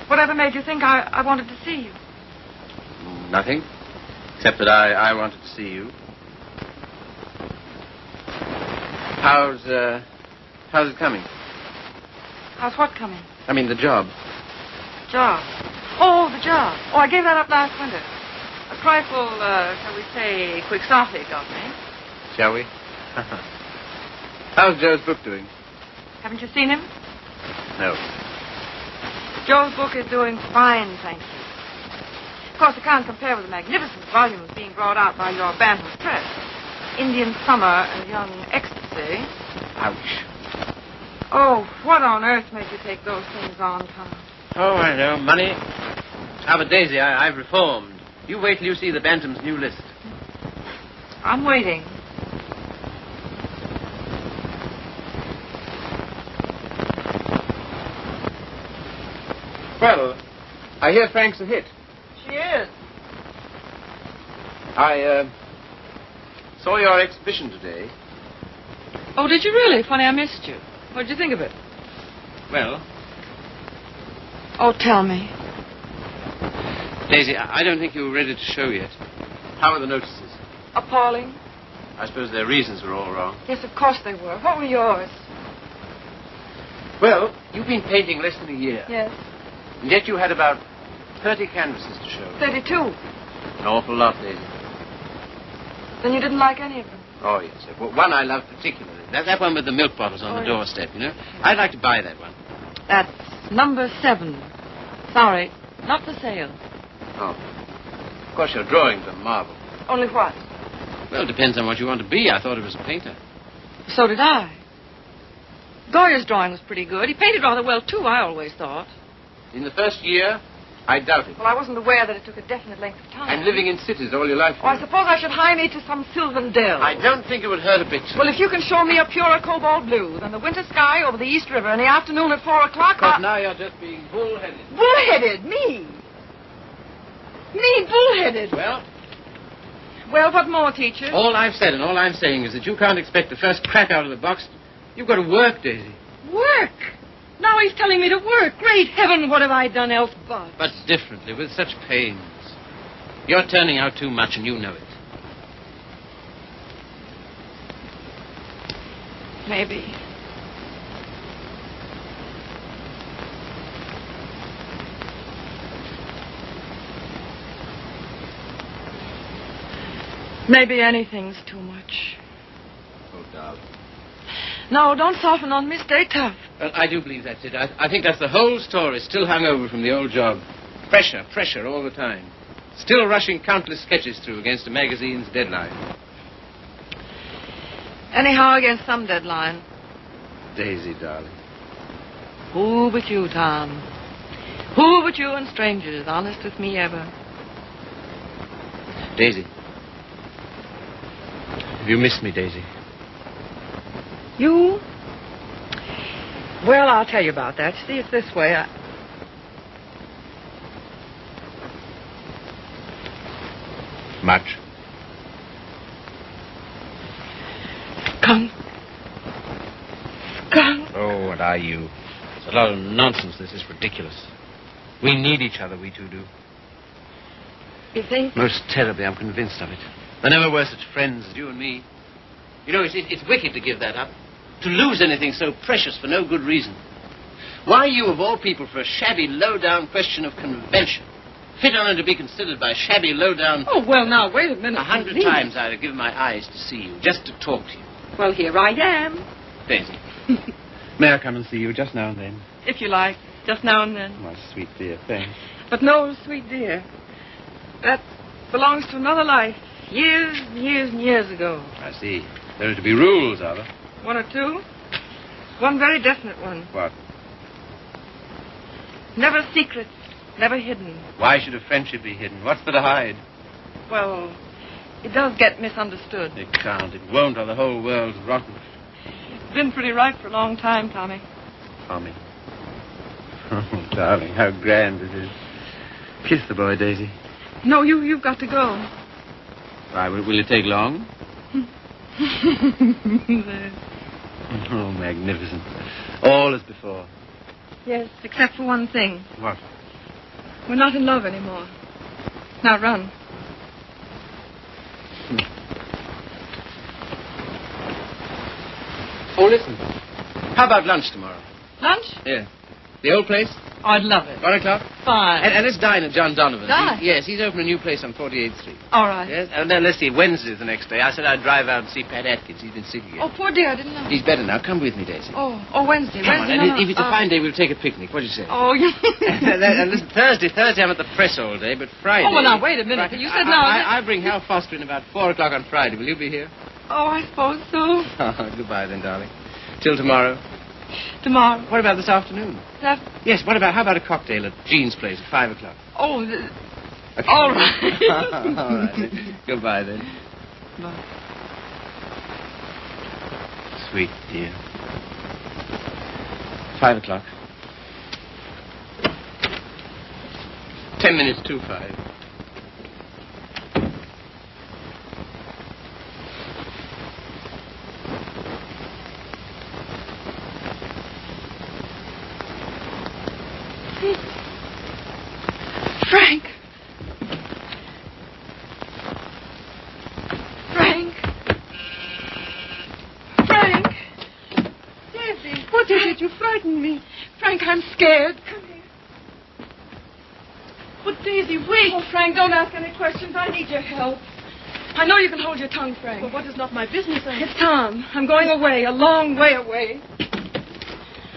Whatever made you think I wanted to see you? Nothing. Except that I wanted to see you. How's it coming? How's what coming? I mean, the job. Job. Oh, the job. Oh, I gave that up last winter. A trifle, shall we say, quixotic of me. Shall we? How's Joe's book doing? Haven't you seen him? No. Joe's book is doing fine, thank you. Of course, it can't compare with the magnificent volumes being brought out by your Bantam press. Indian Summer and Young Ecstasy. Ouch. Oh, what on earth made you take those things on, Tom? Oh, I know. Money. Ah, but Daisy, I've reformed. You wait till you see the Bantam's new list. I'm waiting. Well, I hear Frank's a hit. She is. I saw your exhibition today. Oh, did you really? Funny, I missed you. What did you think of it? Well, Oh, tell me. Daisy, I don't think you were ready to show yet. How are the notices? Appalling. I suppose their reasons were all wrong. Yes, of course they were. What were yours? Well, you've been painting less than a year. Yes. And yet you had about 30 canvases to show. 32. An awful lot, Daisy. Then you didn't like any of them? Oh, yes. Well, one I love particularly. That one with the milk bottles on the doorstep, you know. I'd like to buy that one. That's number 7. Sorry, not for sale. Oh. Of course, your drawings are marvel. Only what? Well, it depends on what you want to be. I thought it was a painter. So did I. Goya's drawing was pretty good. He painted rather well, too, I always thought. In the first year, I doubt it. Well, I wasn't aware that it took a definite length of time. And living in cities all your life. Oh, I suppose I should hie me to some sylvan dell. I don't think it would hurt a bit. Well, if you can show me a purer cobalt blue than the winter sky over the East River in the afternoon at 4 o'clock... But now you're just being bullheaded. Bullheaded? Me? Me bullheaded? Well, what more, teacher? All I've said and all I'm saying is that you can't expect the first crack out of the box. You've got to work, Daisy. Work? Now he's telling me to work. Great heaven, what have I done else but? But differently, with such pains. You're turning out too much and you know it. Maybe. Maybe anything's too much. Oh, darling. No, don't soften on me. Stay tough. Well, I do believe that's it. I think that's the whole story, still hung over from the old job. Pressure all the time. Still rushing countless sketches through against a magazine's deadline. Anyhow, against some deadline. Daisy, darling. Who but you, Tom? Who but you and strangers, honest with me ever? Daisy. Have you missed me, Daisy? You? Well, I'll tell you about that. See, it's this way. Much. Skunk. Oh, what are you? It's a lot of nonsense. This is ridiculous. We need each other, we two do. You think? Most terribly, I'm convinced of it. There never were such friends as you and me. You know, it's wicked to give that up. To lose anything so precious for no good reason. Why you, of all people, for a shabby, low-down question of convention? Fit only to be considered by shabby, low-down... Oh, well, now, wait a minute. 100 times I'd have given my eyes to see you, just to talk to you. Well, here I am. Daisy, may I come and see you just now and then? If you like, just now and then. My sweet dear, thanks. But no, sweet dear. That belongs to another life. Years and years and years ago. I see. There are to be rules, are there? 1 or 2. One very definite one. What? Never secret, never hidden. Why should a friendship be hidden? What's there to hide? Well, it does get misunderstood. It can't. It won't, or the whole world's rotten. It's been pretty right for a long time, Tommy. Tommy. Oh, darling, how grand it is. Kiss the boy, Daisy. No, you've got to go. Why, will it take long? Oh, magnificent. All as before. Yes, except for one thing. What? We're not in love anymore. Now run. Oh, listen. How about lunch tomorrow? Lunch? Yeah. The old place? Oh, I'd love it. 1 o'clock? Fine. And let's dine at John Donovan's. Dine? Yes, he's opened a new place on 48th Street. All right. Yes, and then let's see, Wednesday's the next day. I said I'd drive out and see Pat Atkins. He's been sick again. Oh, poor dear, I didn't know. He's better now. Come with me, Daisy. Oh, Wednesday. Come on, Wednesday. and No, if it's a fine day, we'll take a picnic. What do you say? Oh, you... And listen, Thursday I'm at the press all day, but Friday... Oh, well, now, wait a minute. You said now... I bring Hal Foster in about 4 o'clock on Friday. Will you be here? Oh, I suppose so. Oh, goodbye then, darling. Till tomorrow. Tomorrow. What about this afternoon? That... Yes, how about a cocktail at Jean's place at 5 o'clock? Oh, Okay. all right. All right, then. Goodbye, then. Bye. Sweet dear. 5 o'clock. 10 minutes to 5. Frank. Frank. Frank. Daisy, what is it? You frightened me. Frank, I'm scared. Come here. But Daisy, wait. Oh, Frank, don't ask any questions. I need your help. I know you can hold your tongue, Frank. Well, what is not my business? It's Tom. I'm going away, a long way away.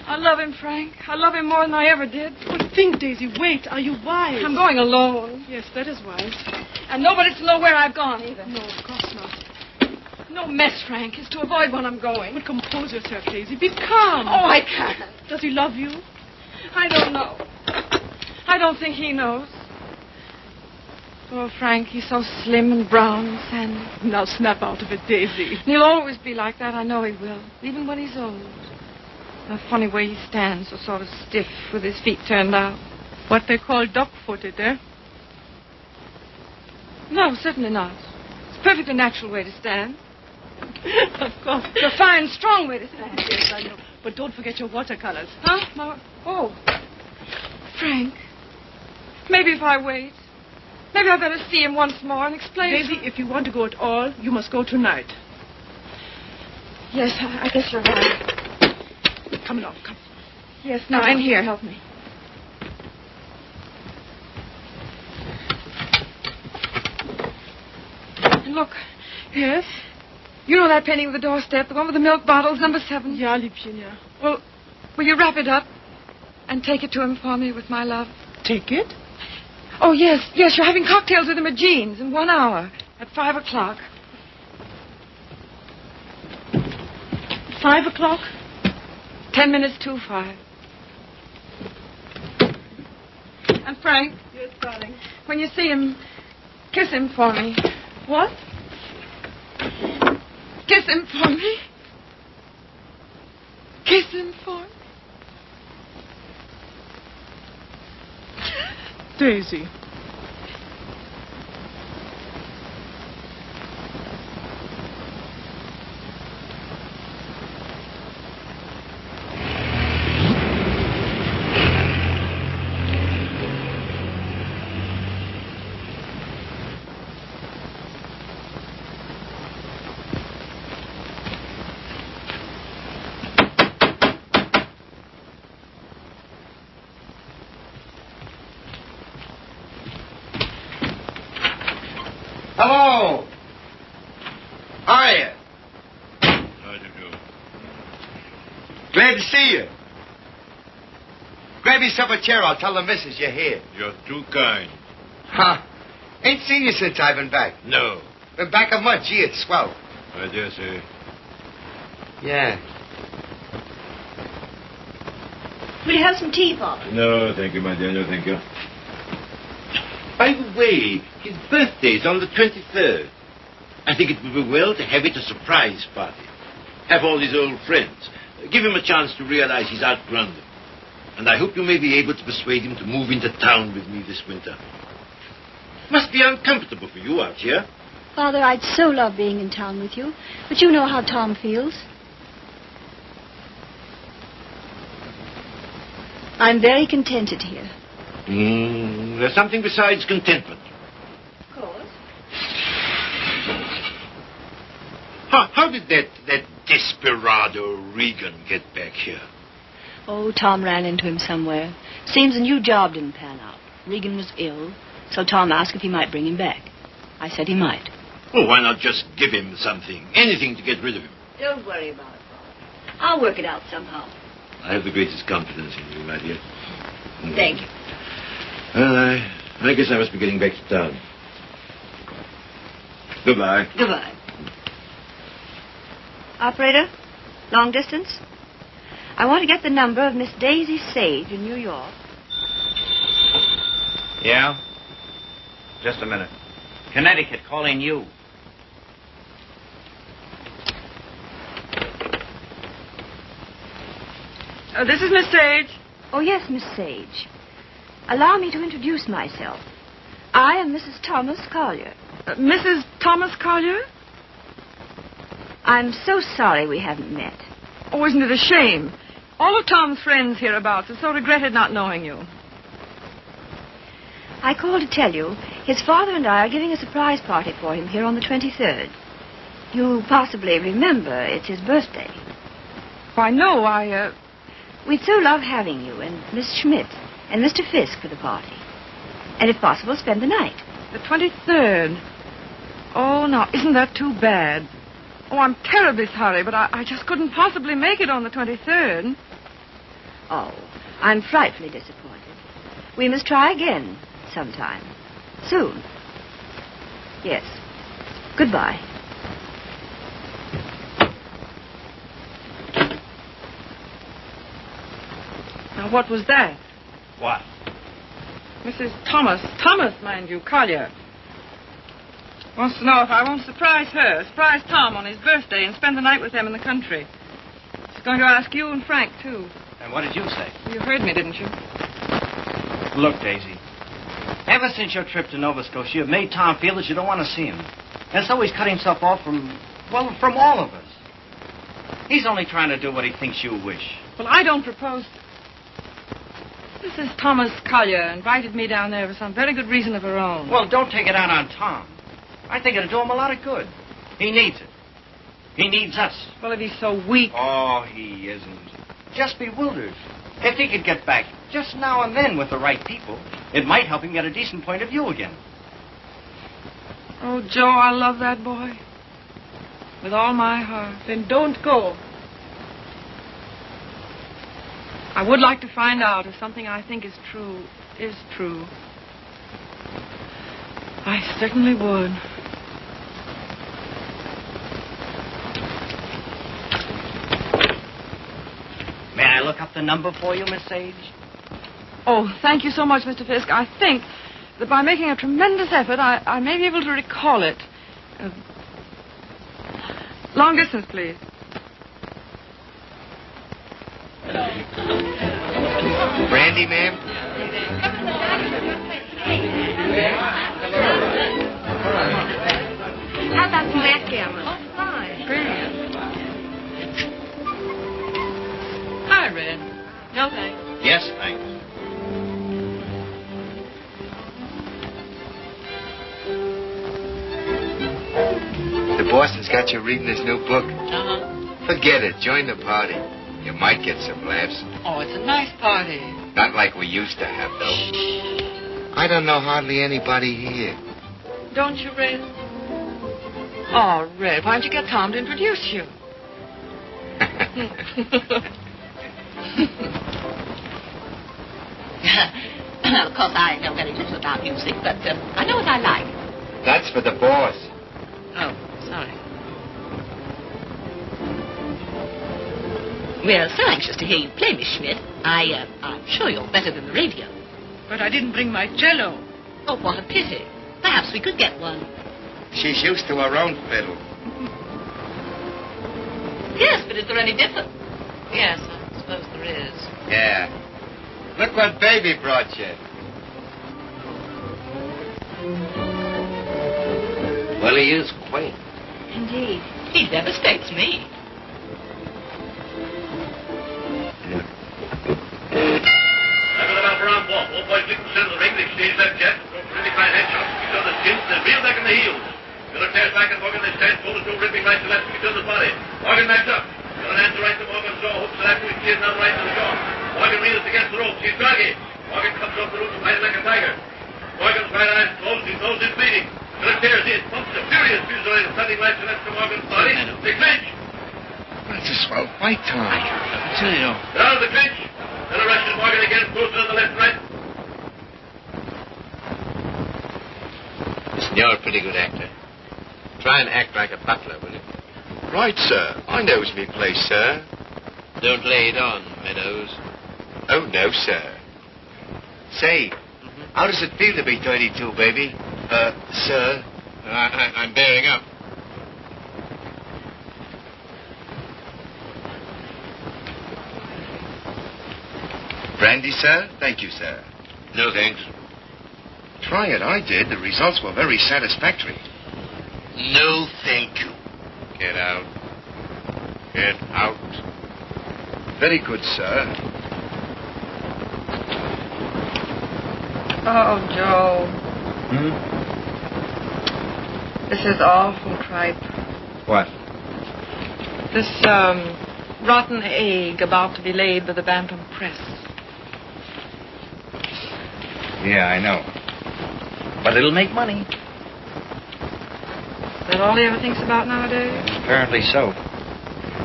I love him, Frank. I love him more than I ever did. But think, Daisy, wait. Are you wise? I'm going alone. Yes, that is wise. And nobody's to know where I've gone, either. No, of course not. No mess, Frank. It's to avoid when I'm going. But compose yourself, Daisy. Be calm. Oh, I can't. Does he love you? I don't know. I don't think he knows. Oh, Frank, he's so slim and brown and sandy. Now snap out of it, Daisy. He'll always be like that. I know he will. Even when he's old. The funny way he stands, so sort of stiff with his feet turned out. What they call duck-footed, eh? No, certainly not. It's a perfectly natural way to stand. Of course. It's a fine, strong way to stand. Yes, I know. But don't forget your watercolors. Huh? Oh. Frank. Maybe if I wait. Maybe I better see him once more and explain. Daisy, if you want to go at all, you must go tonight. Yes, I guess you're right. Come along, come. Yes, now, in here, help me. And look. Yes? You know that painting of the doorstep, the one with the milk bottles, number 7? Ja, Liebchen, ja. Well, will you wrap it up and take it to him for me with my love? Take it? Oh, yes, you're having cocktails with him at Jean's in 1 hour at 5 o'clock. 5 o'clock? 10 minutes to 5. And Frank, Yes, darling. when you see him, kiss him for me. What? Kiss him for me. Kiss him for me. Daisy. Hello. How are you? How do you do? Glad to see you. Grab yourself a chair. I'll tell the missus you're here. You're too kind. Huh? Ain't seen you since I've been back. No. Been back a month. Gee, it's swell. I dare say. Yeah. Will you have some tea, Father? No, thank you, my dear. No, thank you. By the way, his birthday's on the 23rd. I think it would be well to have it a surprise party. Have all his old friends. Give him a chance to realize he's outgrown them. And I hope you may be able to persuade him to move into town with me this winter. Must be uncomfortable for you out here. Father, I'd so love being in town with you. But you know how Tom feels. I'm very contented here. There's something besides contentment. Of course. How did that desperado Regan get back here? Oh, Tom ran into him somewhere. Seems a new job didn't pan out. Regan was ill, so Tom asked if he might bring him back. I said he might. Well, why not just give him something? Anything to get rid of him. Don't worry about it, Father. I'll work it out somehow. I have the greatest confidence in you, my dear. Thank you. Well, I guess I must be getting back to town. Goodbye. Goodbye. Operator, long distance? I want to get the number of Miss Daisy Sage in New York. Yeah? Just a minute. Connecticut, calling you. This is Miss Sage. Oh, yes, Miss Sage. Allow me to introduce myself. I am Mrs. Thomas Collier. Mrs. Thomas Collier? I'm so sorry we haven't met. Oh, isn't it a shame? All of Tom's friends hereabouts have so regretted not knowing you. I called to tell you his father and I are giving a surprise party for him here on the 23rd. You possibly remember it's his birthday. Why, no, We'd so love having you and Miss Schmidt and Mr. Fisk for the party. And if possible, spend the night. The 23rd. Oh, now, isn't that too bad? Oh, I'm terribly sorry, but I just couldn't possibly make it on the 23rd. Oh, I'm frightfully disappointed. We must try again sometime. Soon. Yes. Goodbye. Now, what was that? What? Mrs. Thomas, mind you, Collier. Wants to know if I won't surprise Tom on his birthday and spend the night with them in the country. She's going to ask you and Frank, too. And what did you say? You heard me, didn't you? Look, Daisy. Ever since your trip to Nova Scotia, you've made Tom feel that you don't want to see him. And so he's cut himself off from all of us. He's only trying to do what he thinks you wish. Well, I don't propose... Mrs. Thomas Collier invited me down there for some very good reason of her own. Well, don't take it out on Tom. I think it'll do him a lot of good. He needs it. He needs us. Well, if he's so weak... Oh, he isn't. Just bewildered. If he could get back just now and then with the right people, it might help him get a decent point of view again. Oh, Joe, I love that boy. With all my heart. Then don't go. I would like to find out if something I think is true. I certainly would. May I look up the number for you, Miss Sage? Oh, thank you so much, Mr. Fisk. I think that by making a tremendous effort, I may be able to recall it. Long distance, please. Brandy, ma'am? How about some backgammon? Oh, fine. Brilliant. Hi, Red. No, thanks. Yes, thanks. The Boston's got you reading his new book. Uh-huh. Forget it. Join the party. You might get some laughs. Oh, it's a nice party. Not like we used to have, though. I don't know hardly anybody here. Don't you, Red? Oh, Red, why don't you get Tom to introduce you? Of course, I know very little about music, but I know what I like. That's for the boss. Oh, sorry. We're so anxious to hear you play, Miss Schmidt. I'm sure you're better than the radio. But I didn't bring my cello. Oh, what a pity. Perhaps we could get one. She's used to her own fiddle. Yes, but is there any difference? Yes, I suppose there is. Yeah. Look what Baby brought you. Well, he is quaint. Indeed. He devastates me. That's a swell fight, Tom. I tell you. Down the clinch. And arrested Morgan again, posted on the left, right. Listen, you're a pretty good actor. Try and act like a butler, will you? Right, sir. I knows me place, sir. Don't lay it on, Meadows. Oh, no, sir. Say, how does it feel to be 32, baby? Sir? I'm bearing up. Brandy, sir? Thank you, sir. No, thanks. Try it. I did. The results were very satisfactory. No, thank you. Get out. Get out. Very good, sir. Oh, Joe. This is awful tripe. What? This, rotten egg about to be laid by the Bantam Press. Yeah, I know. But it'll make money. Is that all he ever thinks about nowadays? Apparently so.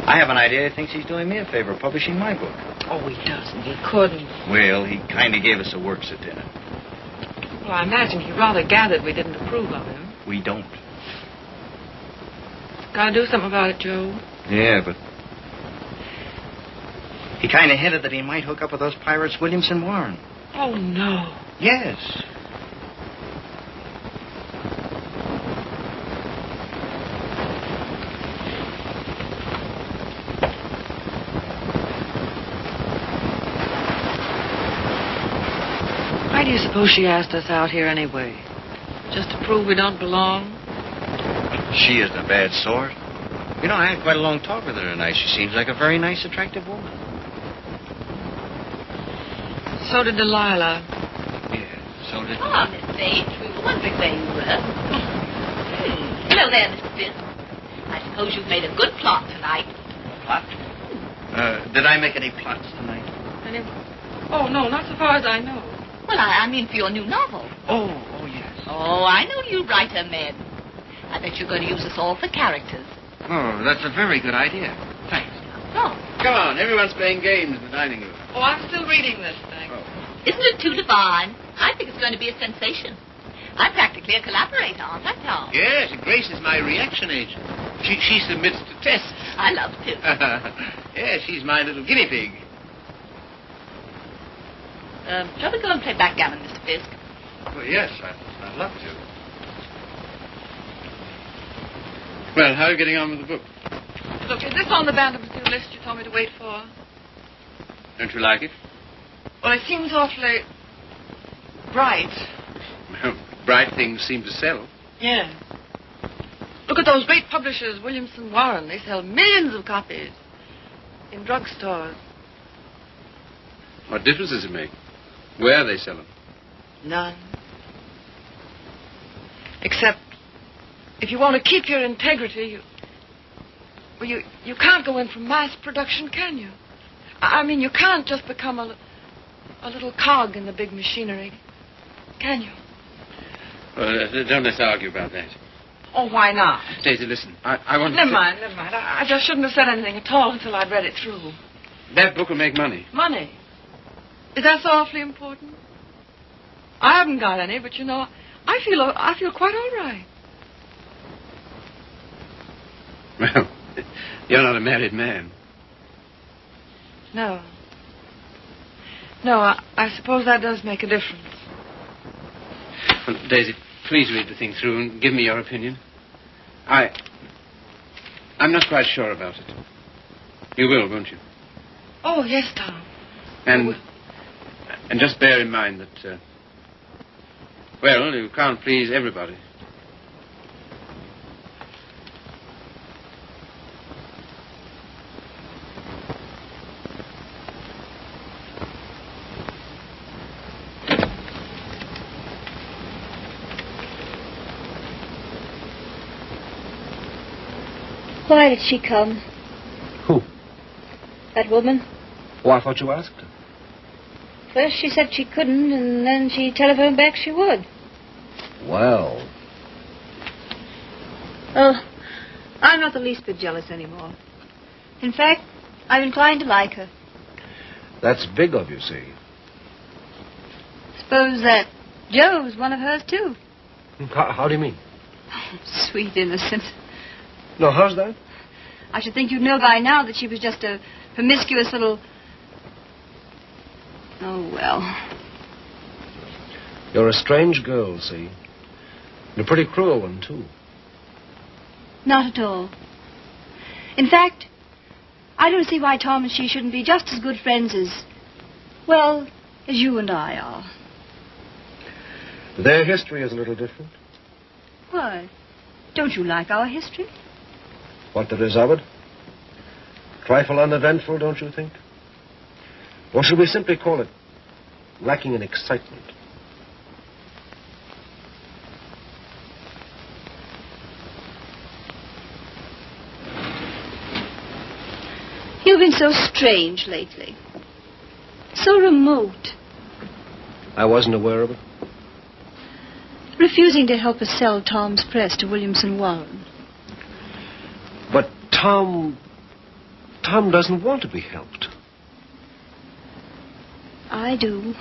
I have an idea he thinks he's doing me a favor publishing my book. Oh, he doesn't. He couldn't. Well, he kind of gave us a works at dinner. Well, I imagine he rather gathered we didn't approve of him. We don't. Gotta do something about it, Joe. Yeah, but he kind of hinted that he might hook up with those pirates Williamson Warren. Oh, no. Yes. Why do you suppose she asked us out here anyway? Just to prove we don't belong? She isn't a bad sort. You know, I had quite a long talk with her tonight. She seems like a very nice, attractive woman. So did Delilah. Yeah, so did... Ah, Miss Bates, we were wondering where you were. Hello there, Mr. Fisk. I suppose you've made a good plot tonight. Plot? Did I make any plots tonight? Oh, no, not so far as I know. Well, I mean for your new novel. Oh, yes. Oh, I know you writer men. I bet you're going to use us all for characters. Oh, that's a very good idea. Thanks. Oh, Come on, everyone's playing games in the dining room. Oh, I'm still reading this thing. isn't it too divine? I think it's going to be a sensation. I'm practically a collaborator, aren't I, Tom? Yes, Grace is my reaction agent. She submits to tests. I love to. Yes, she's my little guinea pig. Shall we go and play backgammon, Mr. Fisk? Well, yes, I'd love to. Well, how are you getting on with the book? Look, is this on the Bantam Stew list you told me to wait for? Don't you like it? Well, it seems awfully bright. Well, bright things seem to sell. Yeah. Look at those great publishers, Williamson Warren. They sell millions of copies in drugstores. What difference does it make? Where they sell them? None. Except if you want to keep your integrity, you can't go in for mass production, can you? I mean, you can't just become a little cog in the big machinery, can you? Well, don't let's argue about that. Oh, why not? Daisy, listen. I want Never to... mind. I just shouldn't have said anything at all until I'd read it through. That book will make money. Money? Is that so awfully important? I haven't got any, but you know, I feel quite all right. Well, you're not a married man. No. No, I suppose that does make a difference. Well, Daisy, please read the thing through and give me your opinion. I'm not quite sure about it. You will, won't you? Oh, yes, Tom. And just bear in mind that, well, you can't please everybody. Why did she come? Who? That woman? Oh, I thought you asked her. First she said she couldn't, and then she telephoned back she would. Well. Oh, I'm not the least bit jealous anymore. In fact, I'm inclined to like her. That's big of you, see. Suppose that Joe's one of hers, too. How do you mean? Oh, sweet innocent. No, how's that? I should think you'd know by now that she was just a promiscuous little... Oh, well. You're a strange girl, see? And a pretty cruel one, too. Not at all. In fact, I don't see why Tom and she shouldn't be just as good friends as, well, as you and I are. Their history is a little different. Why? Don't you like our history? What there is of it? Trifle uneventful, don't you think? Or should we simply call it lacking in excitement? You've been so strange lately. So remote. I wasn't aware of it. Refusing to help us sell Tom's press to Williamson Warren. But Tom doesn't want to be helped. I do.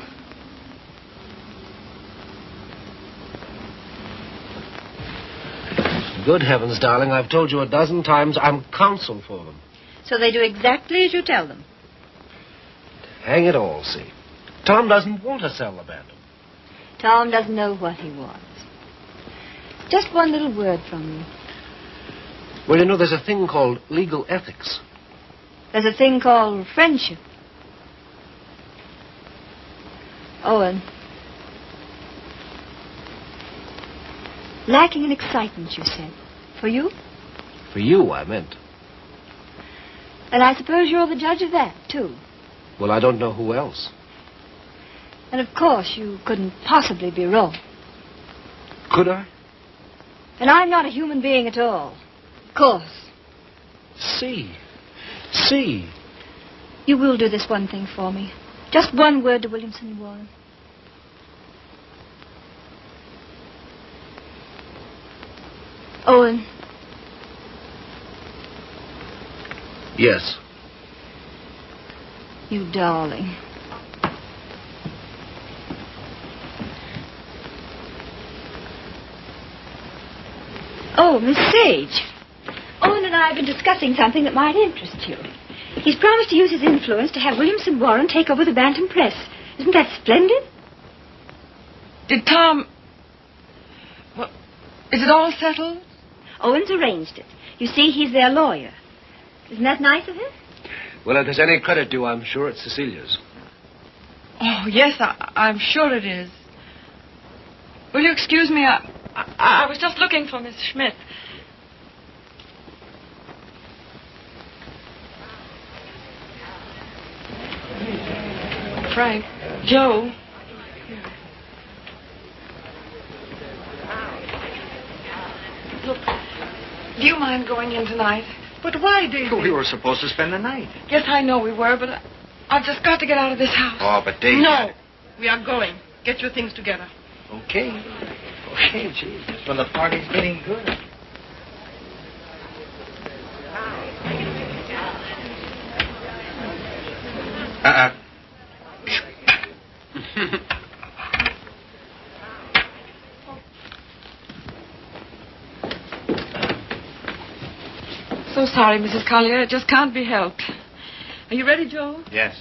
Good heavens, darling, I've told you a dozen times I'm counsel for them. So they do exactly as you tell them. Hang it all, see. Tom doesn't want to sell the band. Tom doesn't know what he wants. Just one little word from you. Well, you know, there's a thing called legal ethics. There's a thing called friendship. Owen. Lacking in excitement, you said. For you? For you, I meant. And I suppose you're the judge of that, too. Well, I don't know who else. And of course you couldn't possibly be wrong. Could I? And I'm not a human being at all. Of course. See. You will do this one thing for me. Just one word to Williamson Warren. Owen. Yes. You darling. Oh, Miss Sage. Owen and I have been discussing something that might interest you. He's promised to use his influence to have Williamson Warren take over the Bantam Press. Isn't that splendid? Did Tom... Well, is it all settled? Owen's arranged it. You see, he's their lawyer. Isn't that nice of him? Well, if there's any credit due, I'm sure it's Cecilia's. Oh, yes, I'm sure it is. Will you excuse me? I was just looking for Miss Schmidt. Frank, Joe. Look, do you mind going in tonight? But why, Daisy? We were supposed to spend the night. Yes, I know we were, but I've just got to get out of this house. Oh, but Daisy... No, we are going. Get your things together. Okay, gee. That's when the party's getting good. So sorry, Mrs. Collier. It just can't be helped. Are you ready, Joe? Yes.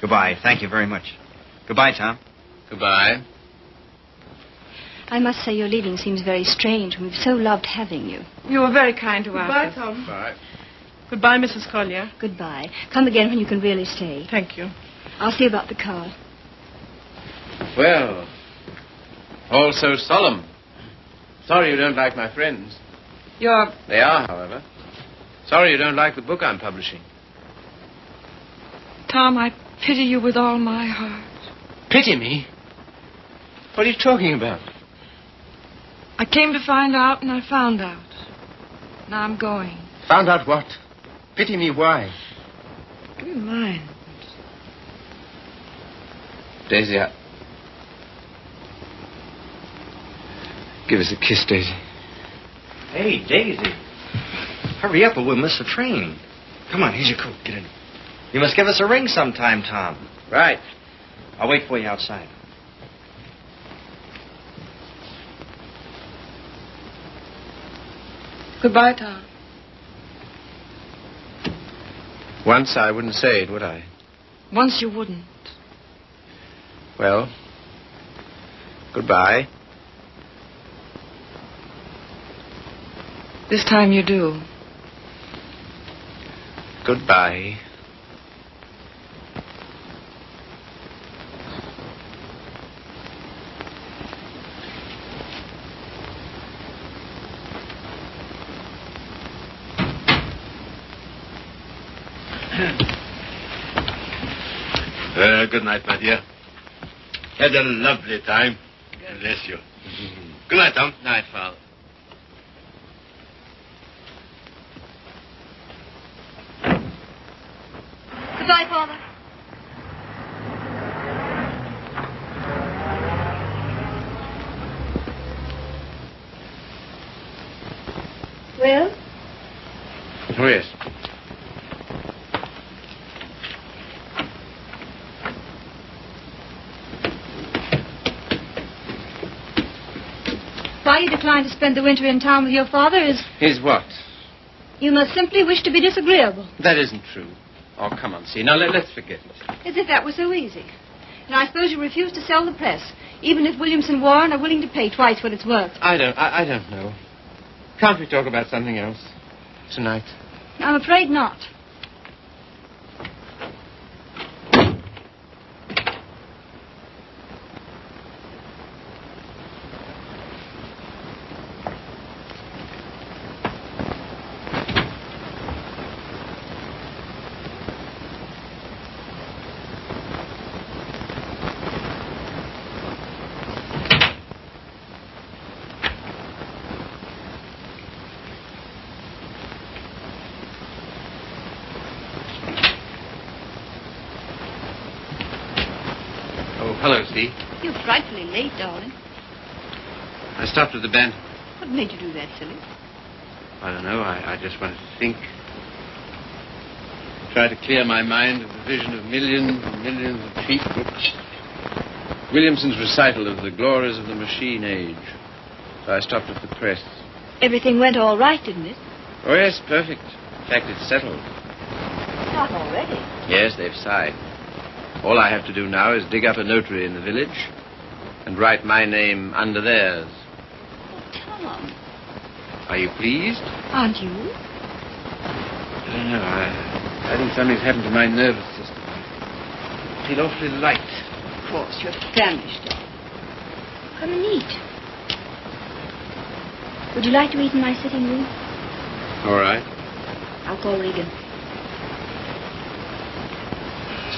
Goodbye. Thank you very much. Goodbye, Tom. Goodbye. I must say your leaving seems very strange. We've so loved having you. You were very kind to Goodbye, us. Tom. Bye. Goodbye, Mrs. Collier. Goodbye. Come again when you can really stay. Thank you. I'll see about the car. Well, all so solemn. Sorry you don't like my friends. They are, however. Sorry you don't like the book I'm publishing. Tom, I pity you with all my heart. Pity me? What are you talking about? I came to find out, and I found out. Now I'm going. Found out what? Pity me why? Give me mine. Daisy, give us a kiss, Daisy. Hey, Daisy. Hurry up or we'll miss the train. Come on, here's your coat. Get in. You must give us a ring sometime, Tom. Right. I'll wait for you outside. Goodbye, Tom. Once I wouldn't say it, would I? Once you wouldn't. Well, goodbye. This time you do. Goodbye. Good night, my dear. Had a lovely time. Bless you. Good night, Tom. Night, Father. Goodbye, Father. Well? Oh, yes. Why you decline to spend the winter in town with your father is... Is what? You must simply wish to be disagreeable. That isn't true. Oh, come on, see. Now, let's forget it. As if that were so easy. And I suppose you refuse to sell the press, even if Williamson Warren are willing to pay twice what it's worth. I don't know. Can't we talk about something else tonight? I'm afraid not. Hello, Steve. You're frightfully late, darling. I stopped at the band. What made you do that, silly? I don't know. I just wanted to think. Try to clear my mind of the vision of millions and millions of cheap books. Williamson's recital of the glories of the machine age. So I stopped at the press. Everything went all right, didn't it? Oh, yes, perfect. In fact, it's settled. Not already. Yes, they've signed. All I have to do now is dig up a notary in the village and write my name under theirs. Oh, Tom. Are you pleased? Aren't you? I don't know. I think something's happened to my nervous system. I feel awfully light. Of course, you're famished, darling. Come and eat. Would you like to eat in my sitting room? All right. I'll call Regan.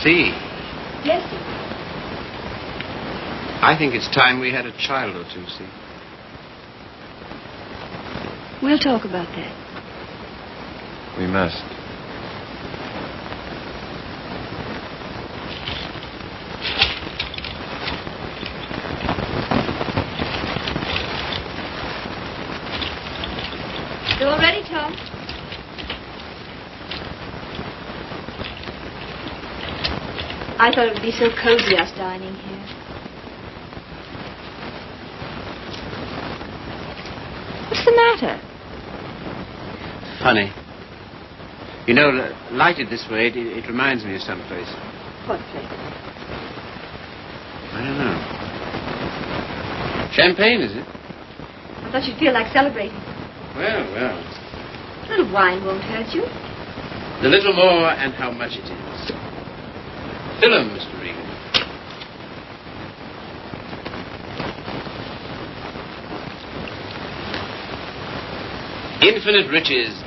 See, Yes, sir. I think it's time we had a child or two, see. We'll talk about that. We must. You all ready, Tom? I thought it would be so cozy us dining here. What's the matter? Funny. You know, lighted this way, it reminds me of some place. What place? I don't know. Champagne, is it? I thought you'd feel like celebrating. Well. A little wine won't hurt you. The little more and how much it is. Fill 'em, Mr. Regan. Infinite riches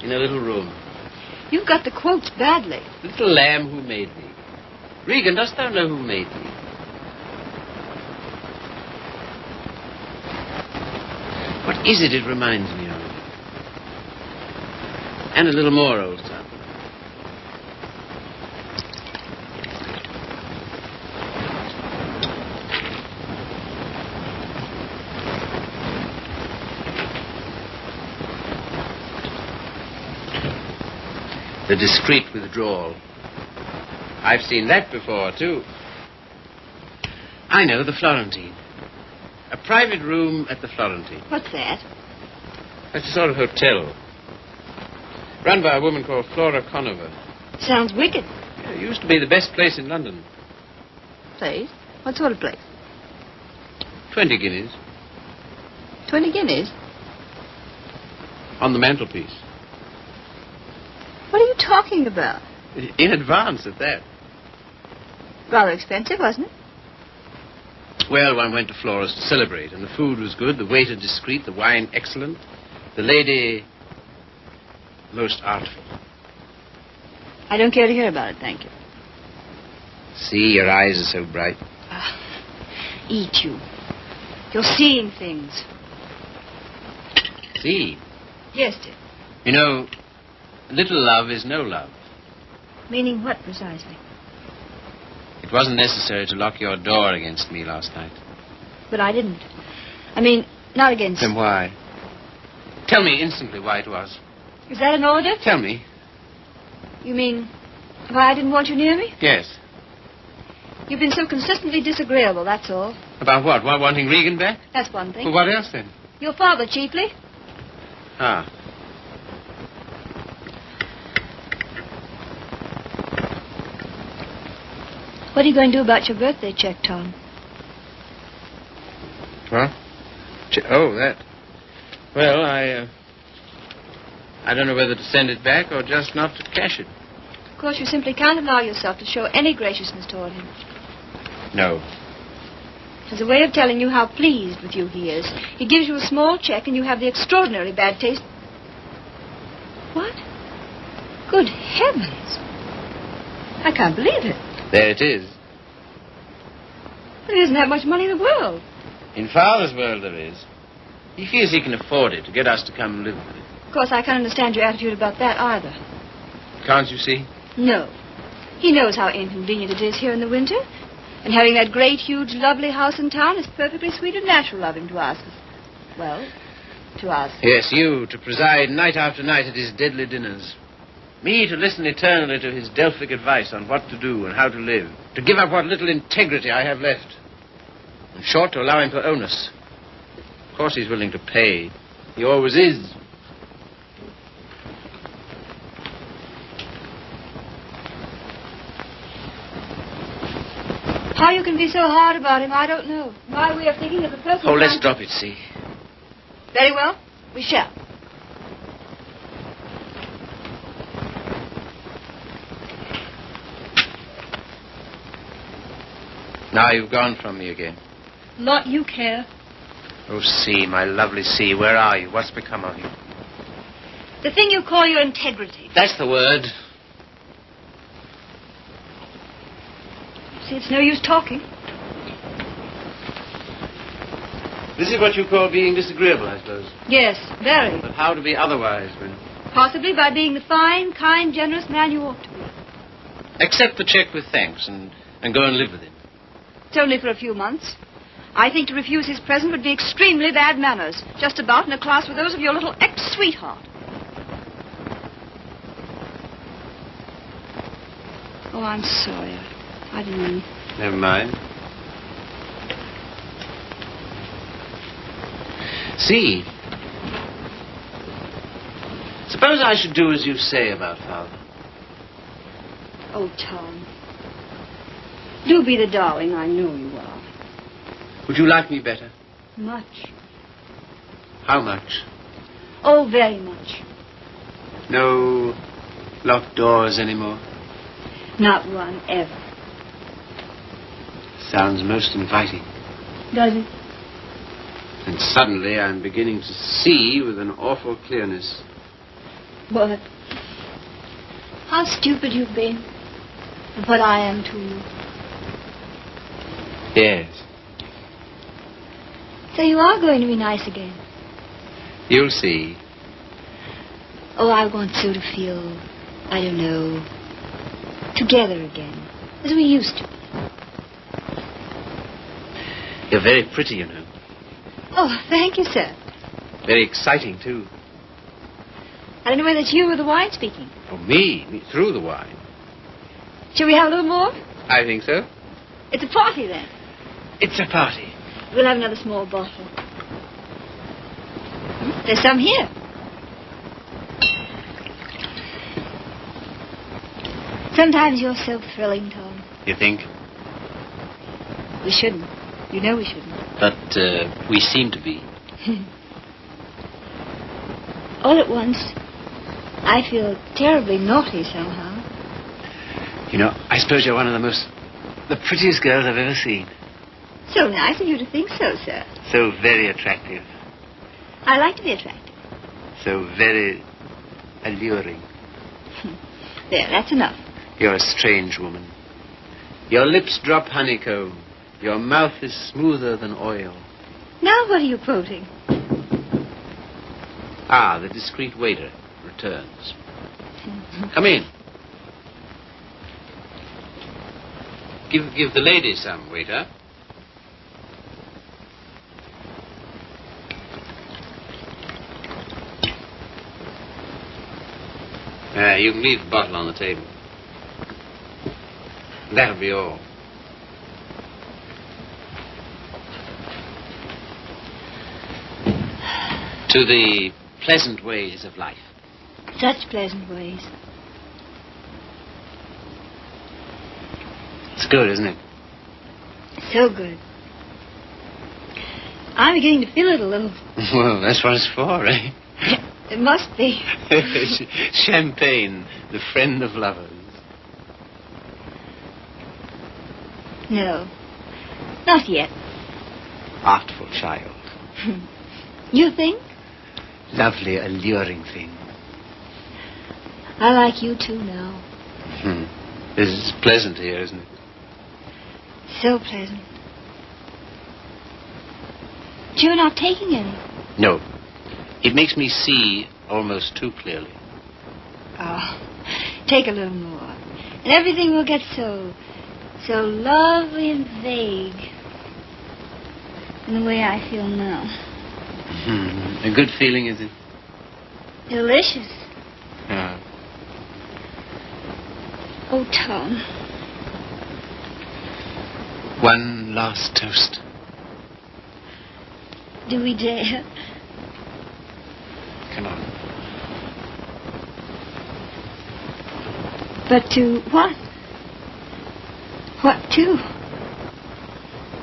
in a little room. You've got the quotes badly. Little lamb who made thee. Regan, dost thou know who made thee? What is it reminds me of? And a little more, old son. The discreet withdrawal. I've seen that before, too. I know, the Florentine. A private room at the Florentine. What's that? That's a sort of hotel. Run by a woman called Flora Conover. Sounds wicked. It used to be the best place in London. Place? What sort of place? 20 guineas. 20 guineas? On the mantelpiece. What are you talking about? In advance at that. Rather expensive, wasn't it? Well, one went to Flora's to celebrate, and the food was good, the waiter discreet, the wine excellent, the lady most artful. I don't care to hear about it, thank you. See, your eyes are so bright. Eat you. You're seeing things. See? Yes, dear. You know, little love is no love. Meaning what, precisely? It wasn't necessary to lock your door against me last night. But I didn't. I mean, not against... Then why? Tell me instantly why it was. Is that an order? Tell me. You mean why I didn't want you near me? Yes. You've been so consistently disagreeable, that's all. About what? Wanting Regan back? That's one thing. Well, what else then? Your father, chiefly. Ah. What are you going to do about your birthday check, Tom? What? Oh, that. Well, I don't know whether to send it back or just not to cash it. Of course, you simply can't allow yourself to show any graciousness toward him. No. As a way of telling you how pleased with you he is, he gives you a small check and you have the extraordinary bad taste... What? Good heavens. I can't believe it. There it is. But he doesn't have much money in the world. In Father's world there is. He feels he can afford it to get us to come and live with it. Of course, I can't understand your attitude about that either. Can't you see? No. He knows how inconvenient it is here in the winter. And having that great, huge, lovely house in town is perfectly sweet and natural of him to ask us. Well, to ask. Yes, you, to preside night after night at his deadly dinners. Me to listen eternally to his Delphic advice on what to do and how to live. To give up what little integrity I have left. In short, to allow him to own us. Of course he's willing to pay. He always is. How you can be so hard about him, I don't know. My way of thinking is a person... Oh, let's drop it, see. Very well. We shall. Now you've gone from me again. Lot you care. Oh, C, my lovely C, where are you? What's become of you? The thing you call your integrity. That's the word. See, it's no use talking. This is what you call being disagreeable, I suppose. Yes, very. But how to be otherwise when... Possibly by being the fine, kind, generous man you ought to be. Accept the check with thanks and go and live with him. It's only for a few months. I think to refuse his present would be extremely bad manners. Just about in a class with those of your little ex-sweetheart. Oh, I'm sorry. I didn't mean... Never mind. See, suppose I should do as you say about Father. Oh, Tom. Do be the darling I know you are. Would you like me better? Much. How much? Oh, very much. No locked doors anymore? Not one, ever. Sounds most inviting. Does it? And suddenly I'm beginning to see with an awful clearness. What? How stupid you've been. And what I am to you. Yes. So you are going to be nice again. You'll see. Oh, I want so to feel, I don't know, together again, as we used to. You're very pretty, you know. Oh, thank you, sir. Very exciting, too. I don't know whether it's you or the wine speaking. Oh, me through the wine. Shall we have a little more? I think so. It's a party, then. It's a party. We'll have another small bottle. There's some here. Sometimes you're so thrilling, Tom. You think? We shouldn't. You know we shouldn't. But we seem to be. All at once, I feel terribly naughty somehow. You know, I suppose you're one of the prettiest girls I've ever seen. So nice of you to think so, sir. So very attractive. I like to be attractive. So very alluring. There, that's enough. You're a strange woman. Your lips drop honeycomb. Your mouth is smoother than oil. Now what are you quoting? Ah, the discreet waiter returns. Come in. Give the lady some, waiter. You can leave the bottle on the table. That'll be all. To the pleasant ways of life. Such pleasant ways. It's good, isn't it? So good. I'm beginning to feel it a little. Well, that's what it's for, eh? It must be. Champagne, the friend of lovers. No, not yet. Artful child. You think? Lovely, alluring thing. I like you too now. This is pleasant here, isn't it? So pleasant. But you're not taking any. No. It makes me see almost too clearly. Oh, take a little more. And everything will get so lovely and vague. In the way I feel now. A good feeling, is it? Delicious. Yeah. Oh, Tom. One last toast. Do we dare? Come on. But to what? What to?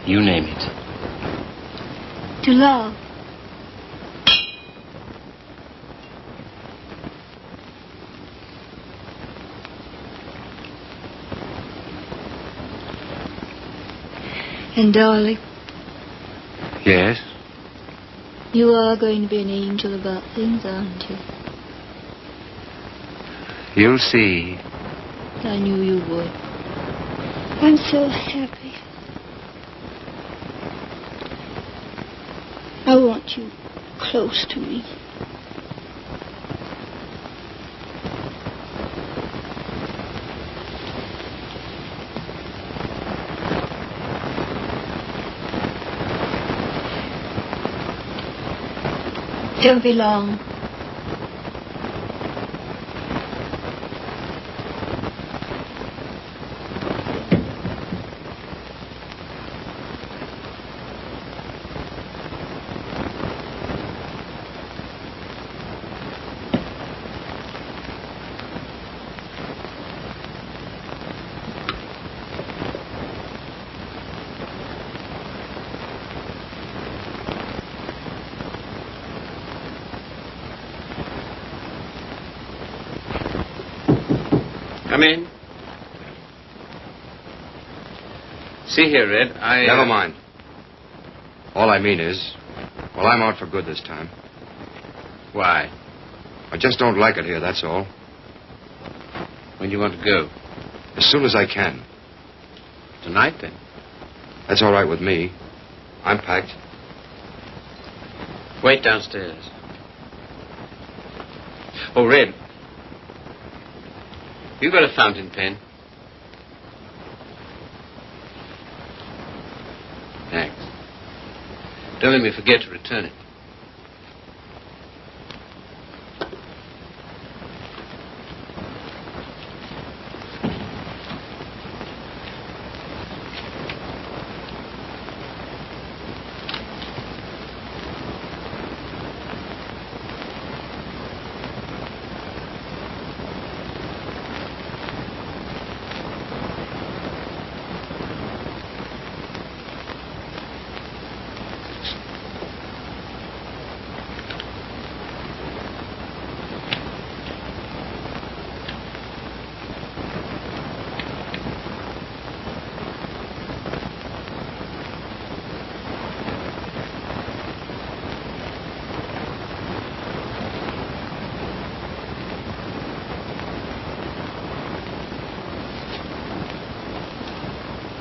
You name it. To love. And darling. Yes? You are going to be an angel about things, aren't you? You'll see. I knew you would. I'm so happy. I want you close to me. Don't be long. Come in. See here, Red, Never mind. All I mean is, well, I'm out for good this time. Why? I just don't like it here, that's all. When do you want to go? As soon as I can. Tonight, then? That's all right with me. I'm packed. Wait downstairs. Oh, Red. You got a fountain pen? Thanks. Don't let me forget to return it.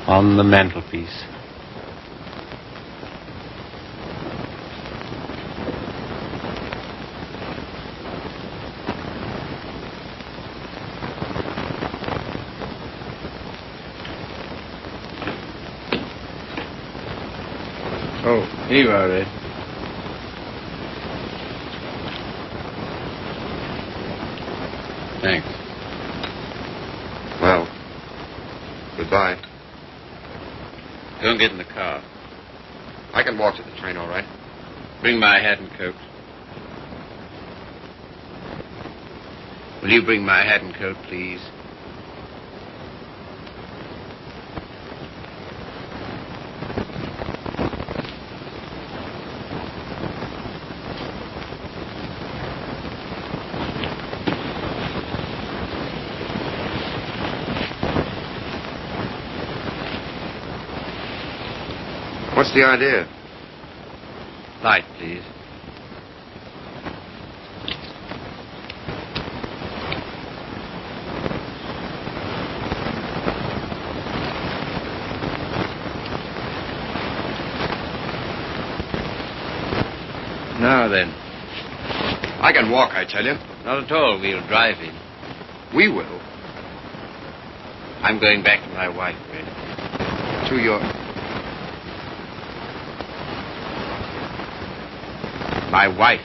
on the mantelpiece. Oh, here you are, Red. Thanks. Well, goodbye. Don't get in the car. I can walk to the train, all right? Bring my hat and coat. Will you bring my hat and coat, please? What's the idea? Light, please. Now then. I can walk, I tell you. Not at all. We'll drive in. We will. I'm going back to my wife, Red. To your... My wife.